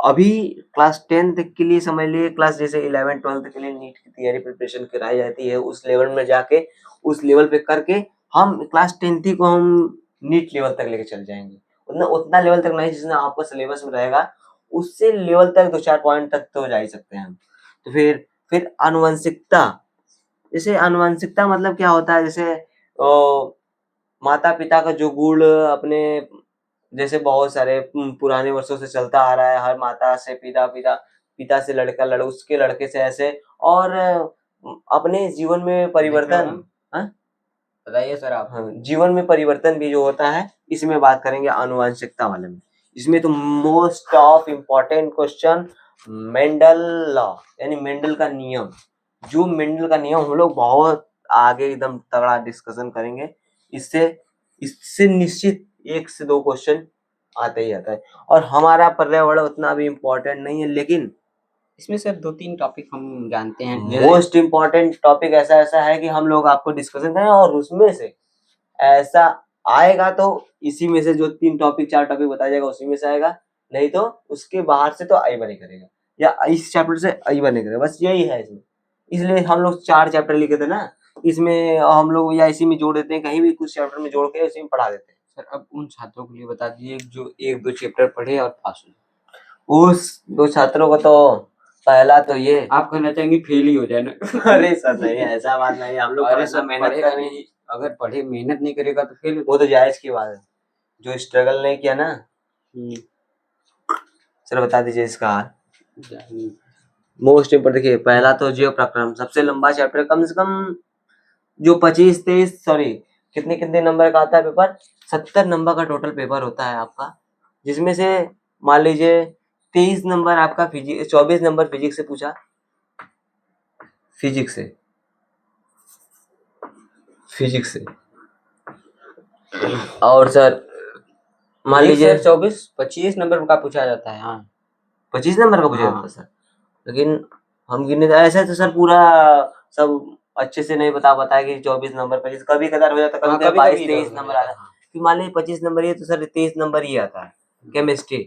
अभी क्लास 10 तक के लिए समझ लिए, क्लास जैसे 11 12 के लिए नीट की तैयारी प्रिपरेशन कराई जाती है, उस लेवल में जाके उस लेवल पे करके हम क्लास 10th को हम नीट लेवल तक लेके चल जाएंगे। उतना उतना लेवल तक नहीं जितना आपका सिलेबस में रहेगा, उससे लेवल तक 2-4 पॉइंट तक तो जा ही सकते हैं हम। तो फिर आनुवंशिकता, जैसे आनुवंशिकता मतलब क्या होता है, जैसे माता पिता का जो गुण अपने, जैसे बहुत सारे पुराने वर्षों से चलता आ रहा है, हर माता से पिता, पिता पिता से लड़का, उसके लड़के से ऐसे, और अपने जीवन में परिवर्तन। हाँ? बताइए सर आप। हाँ, जीवन में परिवर्तन भी जो होता है, इसमें बात करेंगे आनुवंशिकता वाले में। इसमें तो most of important question Mendel law, यानी मेंडल का नियम। जो मेंडल का नियम हम लोग बहुत आगे एकदम तगड़ा डिस्कशन करेंगे। इससे इससे निश्चित 1 से 2 क्वेश्चन आते ही आता है। और हमारा पर्यावरण उतना भी इम्पोर्टेंट नहीं है, लेकिन इसमें सर 2-3 टॉपिक हम जानते हैं। मोस्ट इम्पोर्टेंट टॉपिक ऐसा ऐसा है कि हम लोग आपको डिस्कशन करें, और उसमें से ऐसा आएगा तो इसी में से जो 3 टॉपिक 4 टॉपिक बताया जाएगा उसी में से आएगा, नहीं तो उसके बाहर से तो आई बने करेगा, या इस चैप्टर से आई बने करेगा, बस यही है इसमें। इसलिए हम लोग 4 चैप्टर लिखे थे ना, इसमें हम लोग या इसी में जोड़ देते हैं, कहीं भी कुछ चैप्टर में जोड़ के इसी में पढ़ा देते हैं। सर अब उन छात्रों के लिए बता दीजिए जो 1-2 चैप्टर पढ़े और पास हुए। उस 2 छात्रों को तो पहला तो ये आप कहना चाहेंगे फेल ही हो जाए ना? अरे सर नहीं, ऐसा बात नहीं, हम लोग अरे पढ़ना सर मेहनत पढ़ेगा करेंगे। नहीं, अगर पढ़े मेहनत नहीं करेगा तो फेल। वो तो जायज की बात है, जो स्ट्रगल नहीं किया ना। सर बता दीजिए इसका हाल। मोस्ट इम्पोर्टेंट देखिए, पहला तो जीव प्रक्रम, सबसे लंबा चैप्टर, कम से कम जो 25-23 सॉरी कितने कितने नंबर का आता है पेपर, 70 नंबर का टोटल पेपर होता है आपका, जिसमें से मान लीजिए 23 नंबर आपका फिजिक्स, 24 नंबर फिजिक्स से पूछा, फिजिक्स से और सर मान लीजिए 25 नंबर का पूछा जाता है। हाँ 25 नंबर का पूछा हाँ। जाता है सर, लेकिन हम गिने ऐसे तो सर पूरा सब अच्छे से नहीं बताया कि 24 नंबर 25, कभी कदार हो जाता, हाँ, कभी कभी-कभी 22-23 इधर नंबर उधर आता है। कि मान लीजिए 25 नंबर ये तो सर 23 नंबर ही आता है केमिस्ट्री।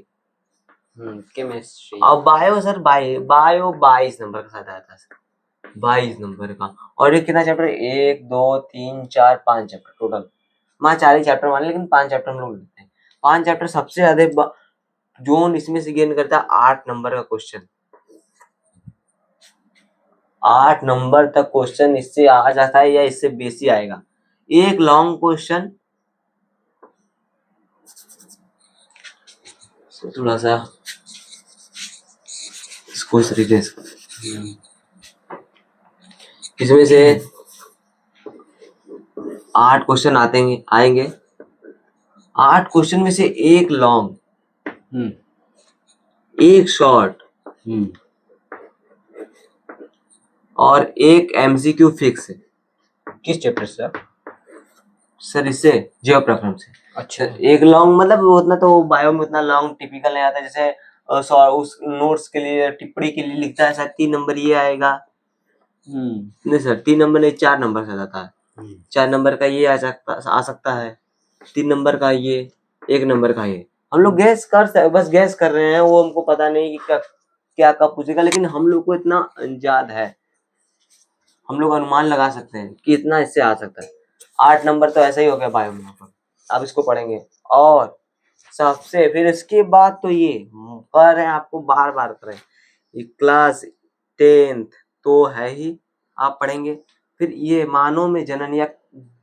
केमिस्ट्री। और बायो सर बायो 22 नंबर का शायद आता है सर, 22 नंबर का। और ये कितना चैप्टर, 1 2 3 4 5 चैप्टर टोटल, मां 4 ही चैप्टर मान, लेकिन 5 चैप्टर हम लोग लेते हैं। 5 चैप्टर सबसे ज्यादा जोन इसमें से गेन करता है 8 नंबर का क्वेश्चन। 8 नंबर तक क्वेश्चन इससे आ जाता है या इससे बेसी आएगा। एक लॉन्ग क्वेश्चन थोड़ा सा इसको इस तरीके से, इसमें से 8 क्वेश्चन आएंगे। 8 क्वेश्चन में से एक लॉन्ग, एक शॉर्ट और एक एमसीक्यू फिक्स है। किस चैप्टर से सर इससे जीव प्रक्रम से। अच्छा। एक लॉन्ग मतलब उतना तो बायो में उतना लॉन्ग टिपिकल नहीं आता, जैसे उस नोट्स के लिए टिप्पणी के लिए लिखता है, शायद 3 नंबर ये आएगा। नहीं सर 3 नंबर नहीं, 4 नंबर से जाता है। 4 नंबर का ये आ सकता है, 3 नंबर का ये, 1 नंबर का ये। हम लोग बस गैस कर रहे हैं, वो हमको पता नहीं कि क्या कब पूछेगा, लेकिन हम लोग को इतना अंदाज है, हम लोग अनुमान लगा सकते हैं कि इतना इससे आ सकता है। 8 नंबर तो ऐसा ही हो गया बायो में, अब इसको पढ़ेंगे। और सबसे फिर इसके बाद तो ये कह रहे हैं आपको, बार बार करें, ये क्लास 10th तो है ही, आप पढ़ेंगे। फिर ये मानव में जनन या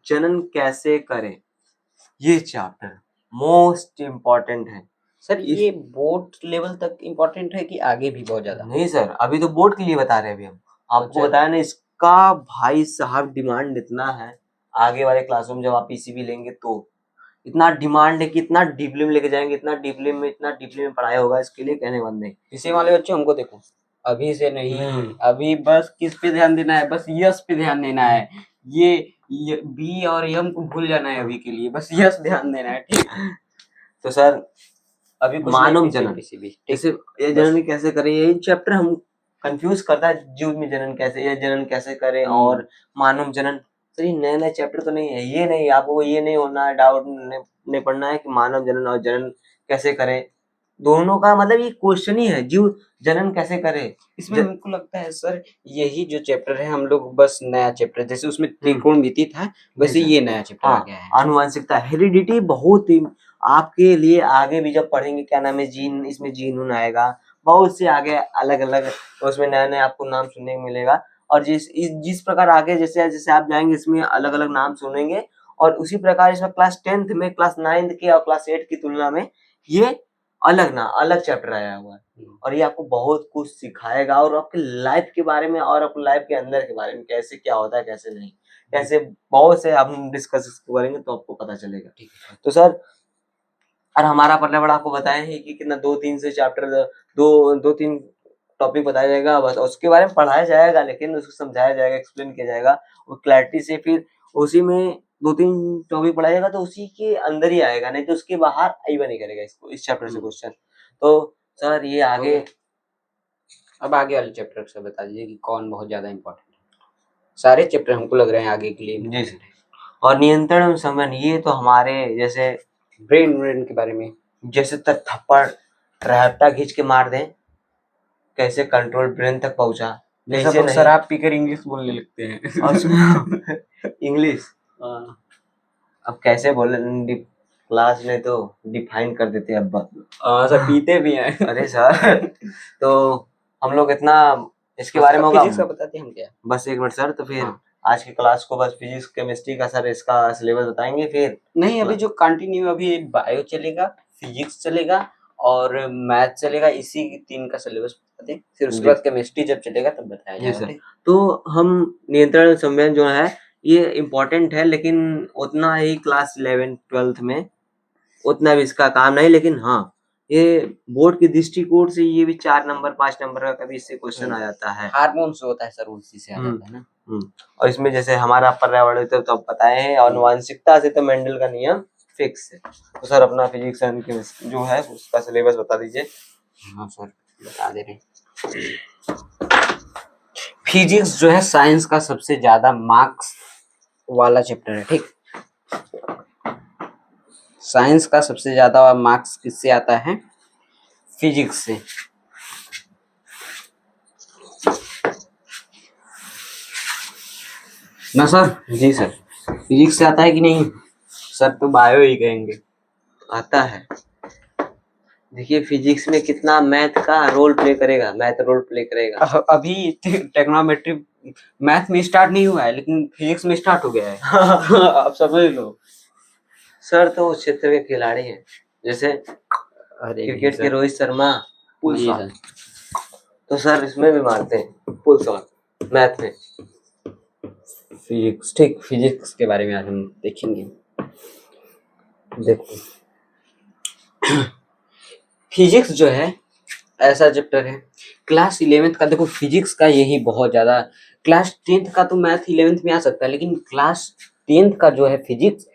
जनन कैसे करें, ये चैप्टर मोस्ट इम्पोर्टेंट है। सर ये बोर्ड लेवल तक इम्पोर्टेंट है कि आगे भी बहुत ज्यादा? नहीं सर, अभी तो बोर्ड के लिए बता रहे हैं, अभी हम आपको बताया ना, इसका भाई साहब डिमांड इतना है, आगे वाले क्लासों में जब आप पीसीबी लेंगे तो इतना डिमांड है कि इतना डीपली में लेके जाएंगे, इतना डीपली में पढ़ाया होगा, इसके लिए कहने बंद नहीं। इसी वाले बच्चों हमको देखो, अभी से नहीं, अभी बस किस पे ध्यान देना है, बस यस पे ध्यान देना है। ये बी और एम को भूल जाना है अभी के लिए, बस यस ध्यान देना है, ठीक। तो सर अभी कुछ मानव नहीं, जनन पीसीबी जैसे ये जनन कैसे करें, ये चैप्टर हम कंफ्यूज करता है, जीव में जनन कैसे, ये जनन कैसे करें और मानव जनन। सर ये नया नया चैप्टर तो नहीं है, ये नहीं, आपको ये नहीं होना है, डाउट नहीं पड़ना है कि मानव जनन और जनन कैसे करें, दोनों का मतलब ये क्वेश्चन ही है, जीव जनन कैसे करे। इसमें हमको लगता है सर यही जो चैप्टर है हम लोग बस नया चैप्टर, जैसे उसमें त्रिकोणमिति था वैसे ये नया चैप्टर आ गया है। आनुवंशिकता हेरिडिटी बहुत ही आपके लिए आगे भी जब पढ़ेंगे, क्या नाम है, जीन, इसमें जीन उन आएगा, बहुत से आगे अलग अलग उसमें नए नए आपको नाम सुनने को मिलेगा। और जिस प्रकार आगे जैसे जैसे आप जाएंगे इसमें अलग अलग नाम सुनेंगे, और उसी प्रकार इसमें क्लास 10th में क्लास 9th के और क्लास 8 की तुलना में ये अलग चैप्टर आया हुआ है, और ये आपको बहुत कुछ सिखाएगा और आपके लाइफ के बारे में और अपने लाइफ के अंदर के बारे में, कैसे क्या होता है कैसे नहीं, कैसे बहुत से हम डिस्कस करेंगे तो आपको पता चलेगा। तो सर, और हमारा पर्यावरण आपको बताए हैं कि कितना 2-3 से चैप्टर, 2-3 टॉपिक बताया जाएगा, बस उसके बारे में पढ़ाया जाएगा, लेकिन उसको समझाया जाएगा, एक्सप्लेन किया जाएगा और क्लैरिटी से, फिर उसी में 2-3 टॉपिक पढ़ाया जाएगा तो उसी के अंदर ही आएगा, नहीं तो उसके बाहर आई नहीं करेगा इसको, इस चैप्टर से क्वेश्चन। तो सर ये आगे, अब आगे वाले चैप्टर से बता दीजिए कि कौन बहुत ज्यादा इम्पोर्टेंट है। सारे चैप्टर हमको लग रहे हैं आगे के लिए जी सर। और नियंत्रण और समन, ये तो हमारे जैसे ब्रेन के बारे में, जैसे थप्पड़ रैप्टा खींच के मार दें, कैसे कंट्रोल ब्रेन तक पहुंचा, जैसे सर आप पीकर इंग्लिश बोलने लगते हैं और इंग्लिश अब कैसे बोले, क्लास में तो डिफाइन कर देते हैं अब सर पीते भी हैं अरे सर तो हम लोग इतना इसके बारे में होगा, फिजिक्स का बताते हैं हम क्या। बस एक मिनट सर, तो फिर आज की क्लास को बस फिजिक्स केमिस्ट्री का सर इसका सिलेबस बताएंगे, फिर नहीं अभी जो कंटिन्यू अभी बायो चलेगा, फिजिक्स चलेगा और मैथ चलेगा, इसी 3 का सिलेबस बताते हैं, फिर उसके बाद केमिस्ट्री जब चलेगा तब बताया जाएगा। तो हम नियंत्रण संवेदन जो है ये इम्पोर्टेंट है, लेकिन उतना ही क्लास 11th-12th में उतना भी इसका काम नहीं, लेकिन हाँ ये बोर्ड के दृष्टिकोण से ये भी 4 नंबर 5 नंबर का कभी इससे क्वेश्चन आ जाता है। हार्मोन से होता है सर, उसी से आ जाता है ना। और इसमें जैसे हमारा पर्यावरण तो अब बताए हैं, और आनुवंशिकता से तो मेंडल का नियम फिक्स है। तो सर अपना फिजिक्स एंड केमिस्ट्री जो है उसका सिलेबस बता दीजिए। हाँ सर बता दे रहे। फिजिक्स जो है साइंस का सबसे ज्यादा मार्क्स वाला चैप्टर है, ठीक। साइंस का सबसे ज्यादा मार्क्स किससे आता है? फिजिक्स से। ना सर? जी सर। फिजिक्स से आता है कि नहीं? सर तो बायो ही कहेंगे। आता है। देखिए फिजिक्स में कितना मैथ का रोल प्ले करेगा, मैथ रोल प्ले करेगा। अभी ट्रिग्नोमेट्री मैथ में स्टार्ट नहीं हुआ है, लेकिन फिजिक्स में स्टार्ट हो गया है आप समझ लो। सर तो उस क्षेत्र के खिलाड़ी हैं, जैसे क्रिकेट के रोहित शर्मा पुल शॉट, तो सर इसमें भी मारते हैं पुल शॉट मैथ में। फिजिक्स, ठीक, फिजिक्स के बारे में आज हम देखेंगे। देखो फिजिक्स जो है ऐसा चैप्टर है, क्लास 11th का देखो फिजिक्स का यही बहुत ज्यादा, क्लास 10th का तो मैथ 11th में आ सकता है, लेकिन क्लास 10th का जो है फिजिक्स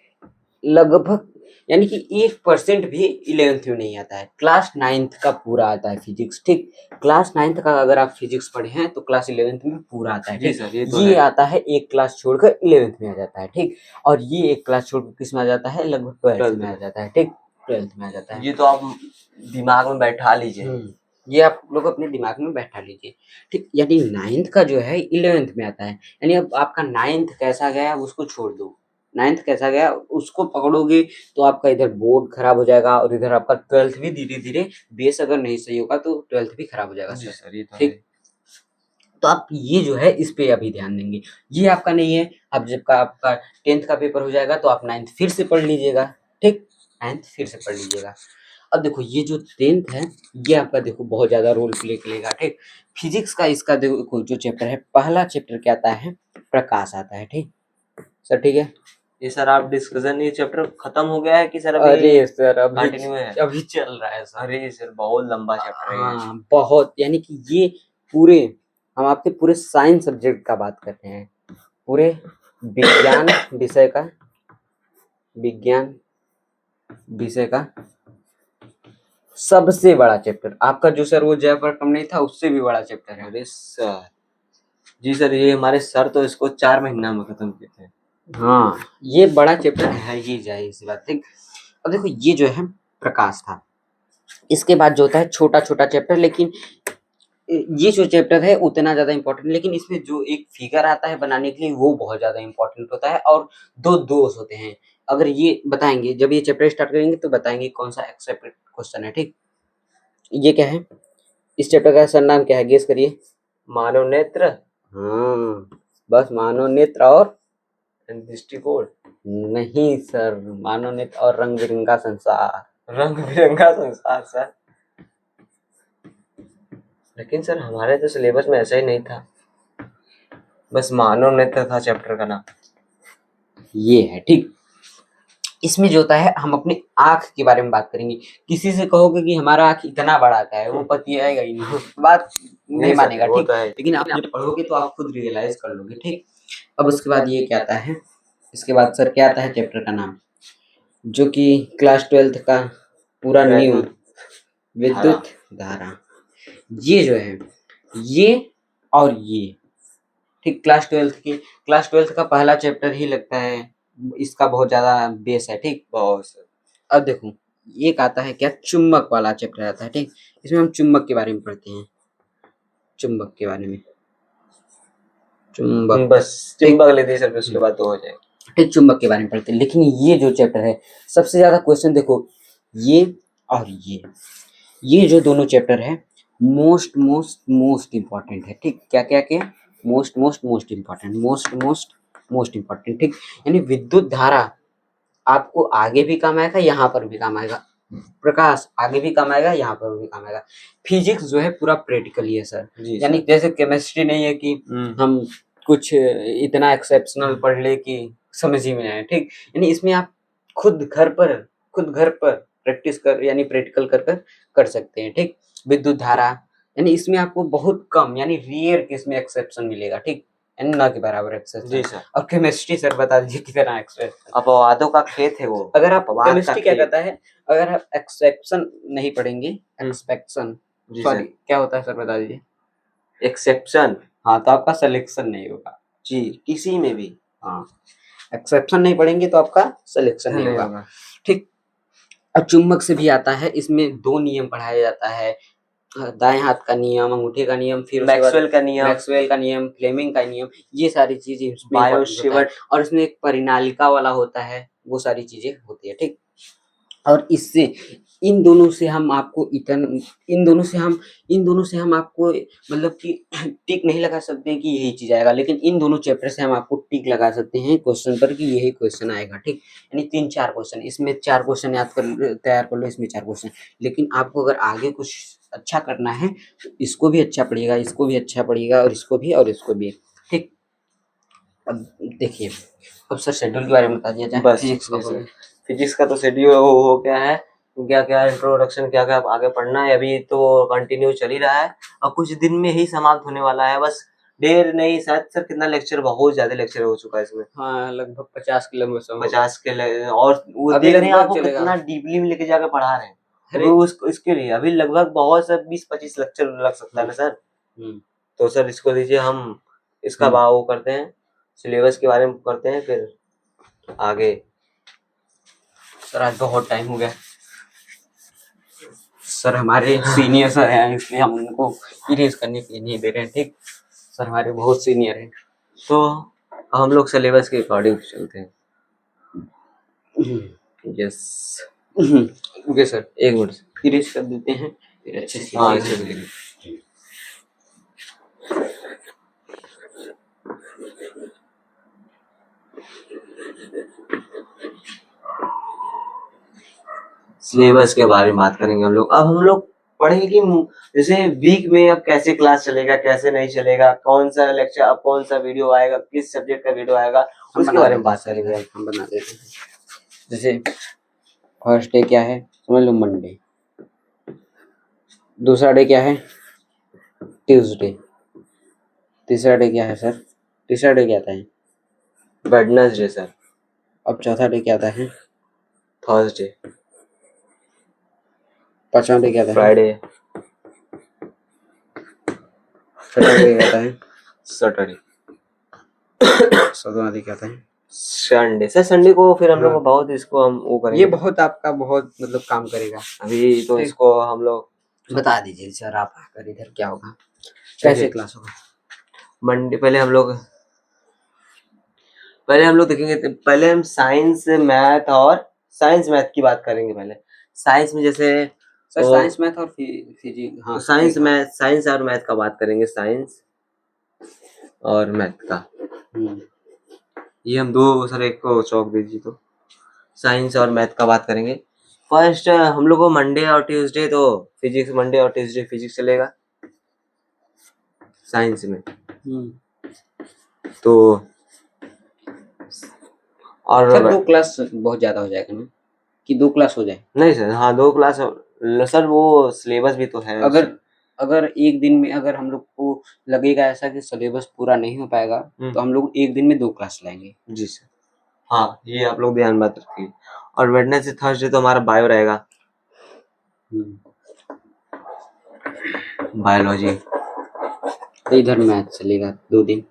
लगभग यानी कि 1% भी 11th में नहीं आता है। क्लास 9th का पूरा आता है फिजिक्स, ठीक। क्लास 9th का अगर आप फिजिक्स पढ़े हैं तो क्लास 11th में पूरा आता है, ठीक। ये आता है एक क्लास छोड़कर 11th में आ जाता है, ठीक। और ये एक क्लास छोड़कर किस में आ जाता है? लगभग 12th में आ जाता है, ठीक, 12th में आ जाता है। ये तो आप दिमाग में बैठा लीजिए, ये आप लोग अपने दिमाग में बैठा लीजिए, ठीक। यानी 9th का जो है 11th में आता है, यानी अब आपका 9th कैसा गया उसको छोड़ दो, 9th कैसा गया उसको पकड़ोगे तो आपका इधर बोर्ड खराब हो जाएगा और इधर आपका 12th भी धीरे धीरे बेस अगर नहीं सही होगा तो 12th भी खराब हो जाएगा सर, ठीक। तो आप ये जो है इस पे अभी ध्यान देंगे, ये आपका नहीं है। अब जब का आपका 10th का पेपर हो जाएगा तो आप 9th फिर से पढ़ लीजिएगा, ठीक, 9th फिर से पढ़ लीजिएगा। अब देखो ये जो 10th है ये आपका देखो बहुत ज्यादा रोल प्ले करेगा, ठीक। फिजिक्स का इसका देखो जो चैप्टर है, पहला चैप्टर क्या आता है? प्रकाश आता है, ठीक सर, ठीक है। ये सर आप डिस्कशन, ये चैप्टर खत्म हो गया है कि सर? अरे सर अभी कंटिन्यू है, अभी चल रहा है सर। अरे सर बहुत लंबा चैप्टर है। हाँ बहुत, यानी कि ये पूरे हम आपके पूरे साइंस सब्जेक्ट का बात कर रहे हैं, पूरे विज्ञान विषय का, विज्ञान विषय का सबसे बड़ा चैप्टर आपका जो सर वो जयप्रकम नहीं था उससे भी बड़ा चैप्टर है। अरे सर जी सर, ये हमारे सर तो इसको 4 महीना में खत्म किए थे। हाँ ये बड़ा चैप्टर है ही, जाहिर सी बात, ठीक। अब देखो ये जो है प्रकाश था, इसके बाद जो होता है छोटा छोटा चैप्टर, लेकिन ये जो चैप्टर है उतना ज्यादा इंपॉर्टेंट, लेकिन इसमें जो एक फिगर आता है बनाने के लिए वो बहुत ज्यादा इंपॉर्टेंट होता है, और दो दोष होते हैं। अगर ये बताएंगे, जब ये चैप्टर स्टार्ट करेंगे तो बताएंगे कौन सा एक्सेप्टेड क्वेश्चन है, ठीक। ये क्या है, इस चैप्टर का सरनाम क्या है, गेस करिए। मानव नेत्र, हाँ, बस मानव नेत्र और दृष्टिकोण, नहीं सर, मानव नेत्र और रंग बिरंगा संसार। रंग बिरंगा संसार सर। लेकिन सर हमारे तो सिलेबस में ऐसा ही नहीं था, बस मानव नेत्र था चैप्टर का नाम। ये है, ठीक। इसमें जो होता है हम अपनी आंख के बारे में बात करेंगे। किसी से कहोगे कि हमारा आंख इतना बड़ा का है, वो पति आएगा ही नहीं, बात नहीं सर, मानेगा, वो ठीक। तो है। लेकिन आप जब पढ़ोगे तो आप खुद रियलाइज कर लोगे, ठीक। अब उसके बाद ये क्या आता है, इसके बाद सर क्या आता है चैप्टर का नाम, जो कि क्लास 12th का पूरा न्यू विद्युत धारा। ये जो है, ये और ये, ठीक, क्लास 12th का पहला चैप्टर ही लगता है, इसका बहुत ज्यादा बेस है, ठीक। बहुत सर। अब देखो, एक आता है क्या, चुंबक वाला चैप्टर आता है, ठीक। इसमें हम चुंबक के बारे में पढ़ते हैं, चुंबक के बारे में, चुंबक, बस चुंबक ले दी सर, उसके बाद तो हो जाएगा, ठीक। चुंबक के बारे में पढ़ते हैं, लेकिन ये जो चैप्टर है सबसे ज्यादा क्वेश्चन देखो, ये और ये जो दोनों चैप्टर है मोस्ट मोस्ट मोस्ट इम्पॉर्टेंट है, ठीक। क्या क्या क्या, most most most important, most important, ठीक। यानी विद्युत धारा आपको आगे भी काम आएगा, यहाँ पर भी काम आएगा, प्रकाश आगे भी काम आएगा, यहाँ पर भी काम आएगा। फिजिक्स जो है पूरा प्रैक्टिकल ही है सर, यानी जैसे केमिस्ट्री नहीं है कि हम कुछ इतना एक्सेप्शनल पढ़ ले कि समझ ही में आए, ठीक। यानी इसमें आप खुद घर पर प्रैक्टिस कर, यानी प्रैक्टिकल कर सकते हैं, ठीक। विद्युत धारा, यानी इसमें आपको बहुत कम, यानी रेयर केस में एक्सेप्शन मिलेगा, ठीक, यानी ना के बराबर एक्सेप्शन। जी सर। और केमिस्ट्री सर बता दीजिए कितना एक्सेप्शन, अपवादों का खेत है वो। अगर आप अपवाद केमिस्ट्री का क्या खेत। कहता है, अगर आप एक्सेप्शन नहीं पढ़ेंगे, एक्सपेक्शन, जी सॉरी सर। क्या होता है सर बता दीजिए। एक्सेप्शन, हाँ, तो आपका सिलेक्शन नहीं होगा जी, किसी में भी। हाँ, एक्सेप्शन नहीं पढ़ेंगे तो आपका सिलेक्शन नहीं नहीं होगा, होगा। ठीक। अब चुंबक से भी आता है, इसमें दो नियम पढ़ाया जाता है, दाएं हाथ का नियम, अंगूठे का नियम, फिर उसके बाद मैक्सवेल का नियम, फ्लेमिंग का नियम, ये सारी चीजें इसमें important होता है। और इसमें एक परिनालिका वाला होता है, वो सारी चीजें होती है, ठीक। और इससे इन दोनों से हम आपको इन दोनों से हम आपको मतलब कि टिक नहीं लगा सकते हैं कि यही चीज आएगा, लेकिन इन दोनों चैप्टर से हम आपको टिक लगा सकते हैं क्वेश्चन पर कि यही क्वेश्चन आएगा, ठीक। यानी 3-4 क्वेश्चन, इसमें 4 क्वेश्चन याद कर तैयार कर लो, इसमें 4 क्वेश्चन। लेकिन आपको अगर आगे कुछ अच्छा करना है तो इसको भी अच्छा पढ़िएगा, इसको भी अच्छा पढ़िएगा, और इसको भी, ठीक। अब देखिए, अब सर शेड्यूल के बारे में बता दिया जाए। बस फिजिक्स का बोलिए। फिजिक्स का तो शेड्यूल हो गया है, क्या क्या इंट्रोडक्शन, क्या क्या आगे पढ़ना है, अभी तो कंटिन्यू चल ही रहा है और कुछ दिन में ही समाप्त होने वाला है, बस देर नहीं। शायद सर कितना लेक्चर, बहुत ज्यादा लेक्चर हो चुका है इसमें। हाँ, लगभग 50 किलोमीटर 50 के और वो अभी देख रहे हैं लगभग आपको चलेगा। कितना डीपली में लेके जाकर पढ़ा रहे हैं। अरे वो इसके लिए अभी लगभग बहुत सर 20-25 लेक्चर लग सकता है ना सर। तो सर इसको दीजिए, हम इसका भाव करते हैं, सिलेबस के बारे में करते हैं, फिर आगे। सर आज बहुत टाइम हो गया, सर हमारे सीनियर सर हैं, इसलिए हम उनको इरेज करने के लिए नहीं दे रहे हैं, ठीक। सर हमारे बहुत सीनियर हैं, तो हम लोग सिलेबस के अकॉर्डिंग चलते हैं। यस, ओके सर, एक मिनट इरेज कर देते हैं, फिर अच्छे से हाँ लिखेंगे। अच्छे से लिखें। सिलेबस के बारे में बात करेंगे हम लोग। अब हम लोग पढ़ेंगे कि जैसे वीक में अब कैसे क्लास चलेगा, कैसे नहीं चलेगा, कौन सा लेक्चर, अब कौन सा वीडियो आएगा, किस सब्जेक्ट का वीडियो आएगा, उसके बारे में बात करेंगे। हम बना देते हैं। जैसे फर्स्ट डे क्या है, समझ लो मंडे। दूसरा डे क्या है, ट्यूसडे। तीसरा डे क्या है सर, तीसरा डे क्या आता है, वेडनेसडे सर। अब चौथा डे क्या आता है, थर्सडे। पांचवा डे क्या आता है, फ्राइडे। छठा डे क्या आता है, सैटरडे। सातवां डे क्या आता है, संडे सर, संडे को फिर हम लोग हाँ। को बहुत इसको हम वो ये करेंगे। बहुत आपका बहुत मतलब काम करेगा। अभी तो ठीक। इसको हम लोग बता दीजिए सर आप आकर इधर क्या होगा, कैसे देखिए, क्लास होगा। मंडे पहले हम लोग देखेंगे, तो पहले हम साइंस मैथ की बात करेंगे। पहले साइंस में जैसे सर वो साइंस मैथ और फिजिक्स, हाँ साइंस ठीक है। मैथ, साइंस और मैथ का बात करेंगे, साइंस और मैथ का। हम्म, ये हम दो सर, एक को चौक दीजिए। तो साइंस और मैथ का बात करेंगे। फर्स्ट हम लोग को मंडे और ट्यूसडे तो फिजिक्स, मंडे और ट्यूसडे फिजिक्स चलेगा साइंस में। तो और सर 2 क्लास बहुत ज्यादा हो जाएगा ना, कि 2 क्लास हो जाए। नहीं सर, हाँ 2 क्लास सर, वो सिलेबस भी तो है अगर अगर एक दिन में अगर हम लोग को लगेगा ऐसा कि सिलेबस पूरा नहीं हो पाएगा, तो हम लोग एक दिन में 2 क्लास लाएंगे। जी सर, हाँ ये आप लोग ध्यान बात रखिए। और वेडनेसडे थर्सडे तो हमारा बायो रहेगा, बायोलॉजी। तो इधर मैथ चलेगा 2 दिन।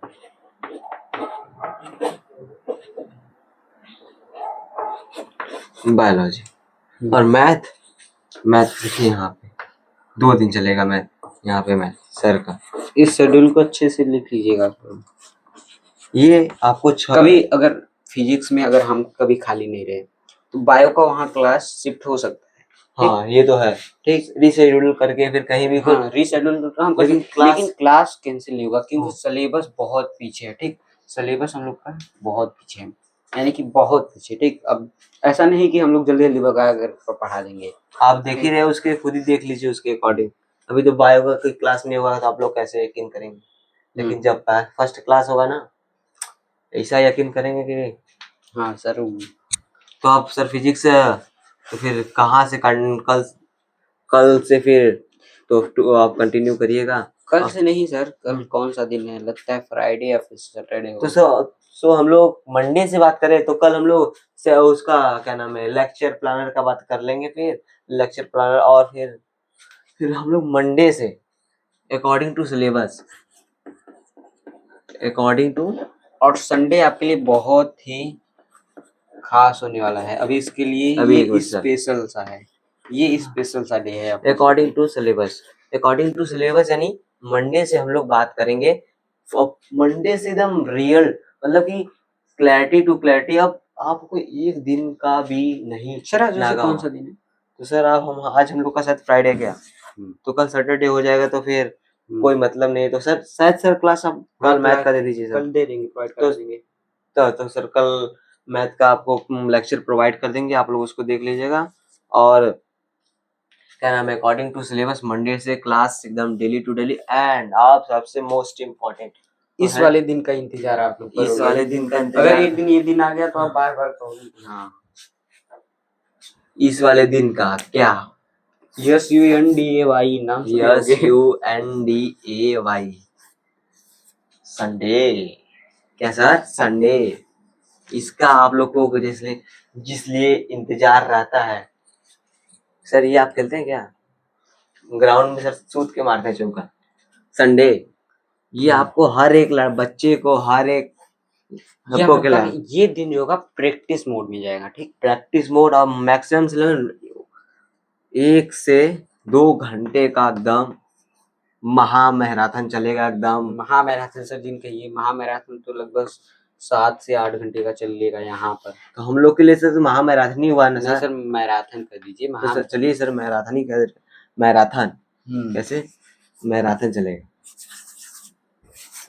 बायोलॉजी और मैथ देखिए यहाँ पे 2 दिन चलेगा मैथ, यहाँ पे मैथ सर का। इस शेड्यूल को अच्छे से लिख लीजिएगा। ये आपको कभी अगर फिजिक्स में अगर हम कभी खाली नहीं रहे, तो बायो का वहाँ क्लास शिफ्ट हो सकता है। हाँ ये तो है, ठीक, रीशेड्यूल करके फिर कहीं भी हाँ रीशेड्यूल हम लेकिन लेकिन क्लास कैंसिल नहीं होगा, हाँ। क्योंकि सिलेबस बहुत पीछे है। ठीक, सिलेबस हम लोग का बहुत पीछे है, यानी कि बहुत पीछे। ठीक, अब ऐसा नहीं कि हम लोग जल्दी जल्दी भगा कर पढ़ा देंगे। आप देख ही रहे हो, उसके खुद ही देख लीजिए उसके अकॉर्डिंग। अभी तो बायो का कोई क्लास नहीं होगा तो आप लोग कैसे यकीन करेंगे। लेकिन जब फर्स्ट क्लास होगा ना, ऐसा यकीन करेंगे कि हाँ सर। तो आप सर फिजिक्स तो फिर कहाँ से कल से फिर तो आप कंटिन्यू करिएगा। कल से नहीं सर, कल कौन सा दिन है, लगता है फ्राइडे या फिर सैटरडे तो होगा। सो हम लोग मंडे से बात करें तो कल हम लोग से उसका क्या नाम है, लेक्चर प्लानर का बात कर लेंगे। फिर लेक्चर प्लानर और फिर हम लोग मंडे से according to syllabus, according to. और संडे आपके लिए बहुत ही खास होने वाला है। अभी इसके लिए अभी एक ये मिनट सर, स्पेशल सा है, ये स्पेशल सा डे है आपके लिए। According to syllabus, according to syllabus यानी मंडे से हम लोग बात करेंगे। मंडे से एकदम रियल, मतलब कि क्लैरिटी टू क्लैरिटी। अब आपको एक दिन का भी नहीं सर आज वैसे लगा कौन होगा। सा दिन है? तो सर आज हम लोग का शायद फ्राइडे गया, तो कल सैटरडे हो जाएगा, तो फिर कोई मतलब नहीं। तो सर शायद सर क्लास आप कल मैथ का दे दीजिए सर। कल दे देंगे, प्रोवाइड कर देंगे। तो सर कल मैथ का आपको लेक्चर प्रोवाइड कर देंगे, आप लोग उसको देख लीजिएगा। और क्या नाम है, अकॉर्डिंग टू सिलेबस मंडे से क्लास एकदम डेली टू डेली। एंड आप सबसे मोस्ट इम्पोर्टेंट इस वाले दिन का इंतजार आप लोग इस करोगे। वाले दिन का अगर इंतजार, एक दिन ये दिन आ गया तो आप बार बार कहोगे कि हाँ इस वाले दिन का क्या, SUNDAY नाम सुने होंगे। SUNDAY, Sunday. क्या सर, संडे। इसका आप लोग को जिसलिए इंतजार रहता है सर। ये आप खेलते हैं क्या ग्राउंड में सर, सूत के मारते हैं चौका संडे। ये आपको हर एक बच्चे को, हर एक ये सबको आपका खिला, ये दिन जो होगा प्रैक्टिस मोड में जाएगा। ठीक, प्रैक्टिस मोड। और मैक्सिमम से 1 से 2 घंटे का एकदम महा मैराथन चलेगा एकदम। महा मैराथन सर जिन कहिए, महा मैराथन तो लगभग 7 से 8 घंटे का चलेगा यहाँ पर। तो हम लोग के लिए सर महा मैराथन ही हुआ ना नहीं सर। सर मैराथन कर दीजिए। तो सर चलिए सर मैराथन ही कर, मैराथन कैसे मैराथन चलेगा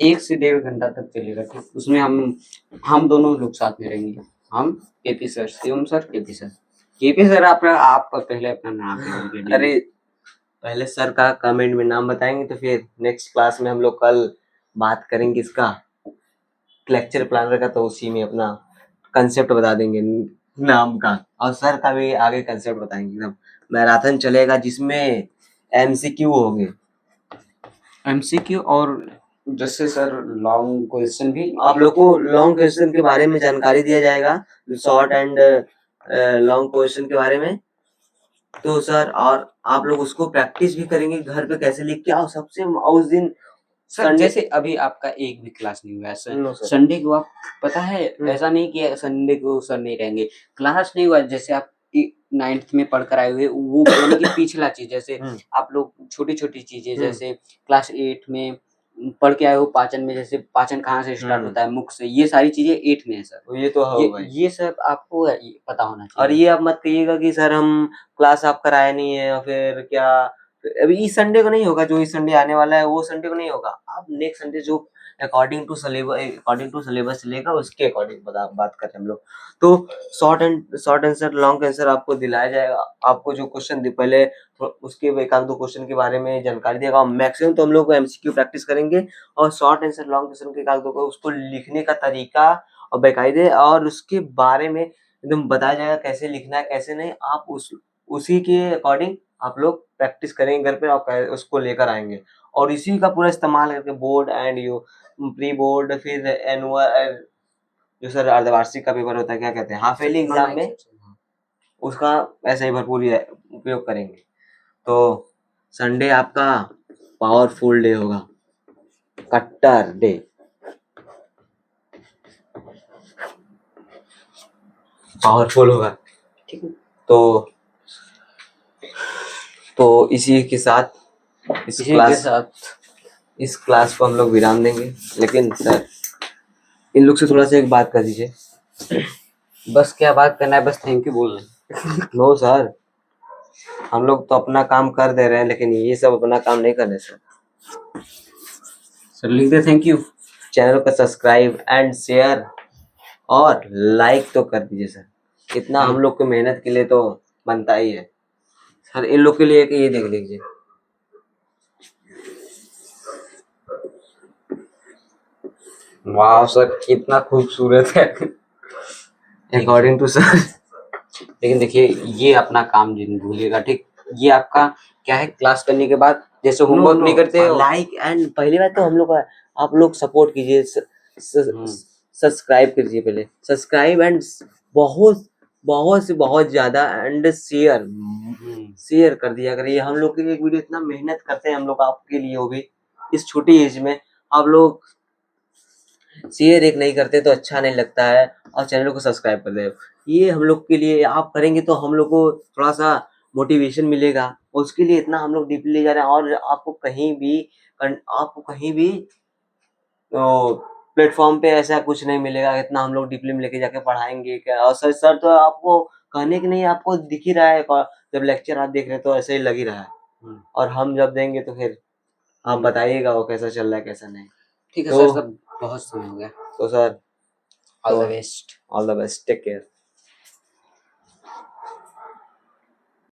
1 से 1.5 घंटा तक चलेगा। ठीक, उसमें हम दोनों लोग साथ में रहेंगे। हम KP sir, Shivam sir, KP sir. KP sir आप पहले अपना नाम ले लीजिए। अरे पहले सर का कमेंट में नाम बताएंगे, तो फिर नेक्स्ट क्लास में हम लोग कल बात करेंगे इसका लेक्चर प्लानर का। तो उसी में अपना कंसेप्ट बता देंगे नाम का, और सर का भी आगे कंसेप्ट बताएंगे। एकदम मैराथन चलेगा जिसमें MCQ होंगे। MCQ और जैसे सर लॉन्ग क्वेश्चन भी आप लोग को लॉन्ग क्वेश्चन के बारे में जानकारी दिया जाएगा, शॉर्ट एंड लॉन्ग क्वेश्चन के बारे में। तो सर और आप लोग उसको प्रैक्टिस भी करेंगे घर पे कैसे लिख के आओ सबसे। उस दिन सर Sunday- जैसे अभी आपका एक भी क्लास नहीं हुआ है सर, नो सर। संडे को आप पता है हम्म। ऐसा नहीं कि संडे को सर नहीं रहेंगे, क्लास नहीं हुआ जैसे आप 9th में पढ़ कर आए हुए वो यानी कि पिछला चीज जैसे हम्म। आप लोग छोटी छोटी चीजें हम्म। जैसे क्लास 8 में पढ़ के आए हो पाचन में, जैसे पाचन कहाँ से स्टार्ट होता है, मुख से, ये सारी चीजें 8 में है सर। ये तो है भाई। ये सब आपको पता होना और चाहिए। ये आप मत कहिएगा कि सर हम क्लास आप कराए नहीं है या फिर क्या, अभी इस संडे को नहीं होगा, जो इस संडे आने वाला है वो संडे को नहीं होगा, आप नेक्स्ट संडे जो अकॉर्डिंग टू सिलेबस चलेगा उसके अकॉर्डिंग बात कर रहे हैं हम लोग। तो शॉर्ट आंसर लॉन्ग आंसर आपको दिलाया जाएगा। आपको जो क्वेश्चन पहले उसके एक आध दो क्वेश्चन के बारे में जानकारी देगा, मैक्सिमम तो हम लोग एमसीक्यू प्रैक्टिस करेंगे, और शॉर्ट आंसर लॉन्ग क्वेश्चन के एक आध दो को उसको लिखने का तरीका और बेकायदे और उसके बारे में एकदम बताया जाएगा कैसे लिखना है कैसे नहीं। आप उसी के अकॉर्डिंग आप लोग प्रैक्टिस करेंगे घर पे और उसको लेकर आएंगे, और इसी का पूरा इस्तेमाल करके board and you pre board फिर एनुअल जो सर अर्धवार्षिक का पेपर होता है, क्या कहते हैं, हाफ ईयरली एग्जाम में उसका ऐसा ही भरपूर उपयोग करेंगे। तो संडे आपका पावरफुल डे होगा, कट्टर डे। पावरफुल होगा, ठीक है। तो इसी के साथ इस क्लास को हम लोग विराम देंगे। लेकिन सर इन लोग से थोड़ा सा एक बात कर दीजिए। बस क्या बात करना है, बस थैंक यू बोल रहे। नो सर, हम लोग तो अपना काम कर दे रहे हैं, लेकिन ये सब अपना काम नहीं कर रहे सर। सर लिख दे थैंक यू। चैनल को सब्सक्राइब एंड शेयर और लाइक तो कर दीजिए सर, इतना हम लोग को मेहनत के लिए तो बनता ही है सर। इन लोग के लिए ये देख लीजिए, वाह सर कितना खूबसूरत है। According to sir. लेकिन देखिए ये अपना काम जिन भूलिएगा, ठीक। ये आपका क्या है, क्लास करने के बाद जैसे होमवर्क नहीं करते हो, लाइक एंड पहली बात तो हम लोग आप लोग सपोर्ट कीजिए, सब्सक्राइब कीजिए, पहले सब्सक्राइब एंड बहुत से बहुत ज्यादा एंड शेयर कर दिया करिए। हम लोग की एक वीडियो इतना मेहनत करते हैं हम लोग आपके लिए, वो भी इस छोटी एज में आप लोग शेयर एक नहीं करते तो अच्छा नहीं लगता है, और चैनल को सब्सक्राइब कर दे। ये हम लोग के लिए आप करेंगे तो हम लोग को थोड़ा सा मोटिवेशन मिलेगा, उसके लिए इतना हम लोग डीपली ले जा रहे हैं। और आपको कहीं भी प्लेटफॉर्म पे ऐसा कुछ नहीं मिलेगा, इतना हम लोग डीपली में लेके जाके पढ़ाएंगे क्या। और सर तो आपको कहने की नहीं, आपको दिख ही रहा है, जब लेक्चर आप देख रहे हैं तो ऐसे ही लग ही रहा है, और हम जब देंगे तो फिर आप बताइएगा वो कैसा चल रहा है कैसा नहीं। ठीक है सर, सब बहुत समय हो गया। तो sir all the best. All the best, take care.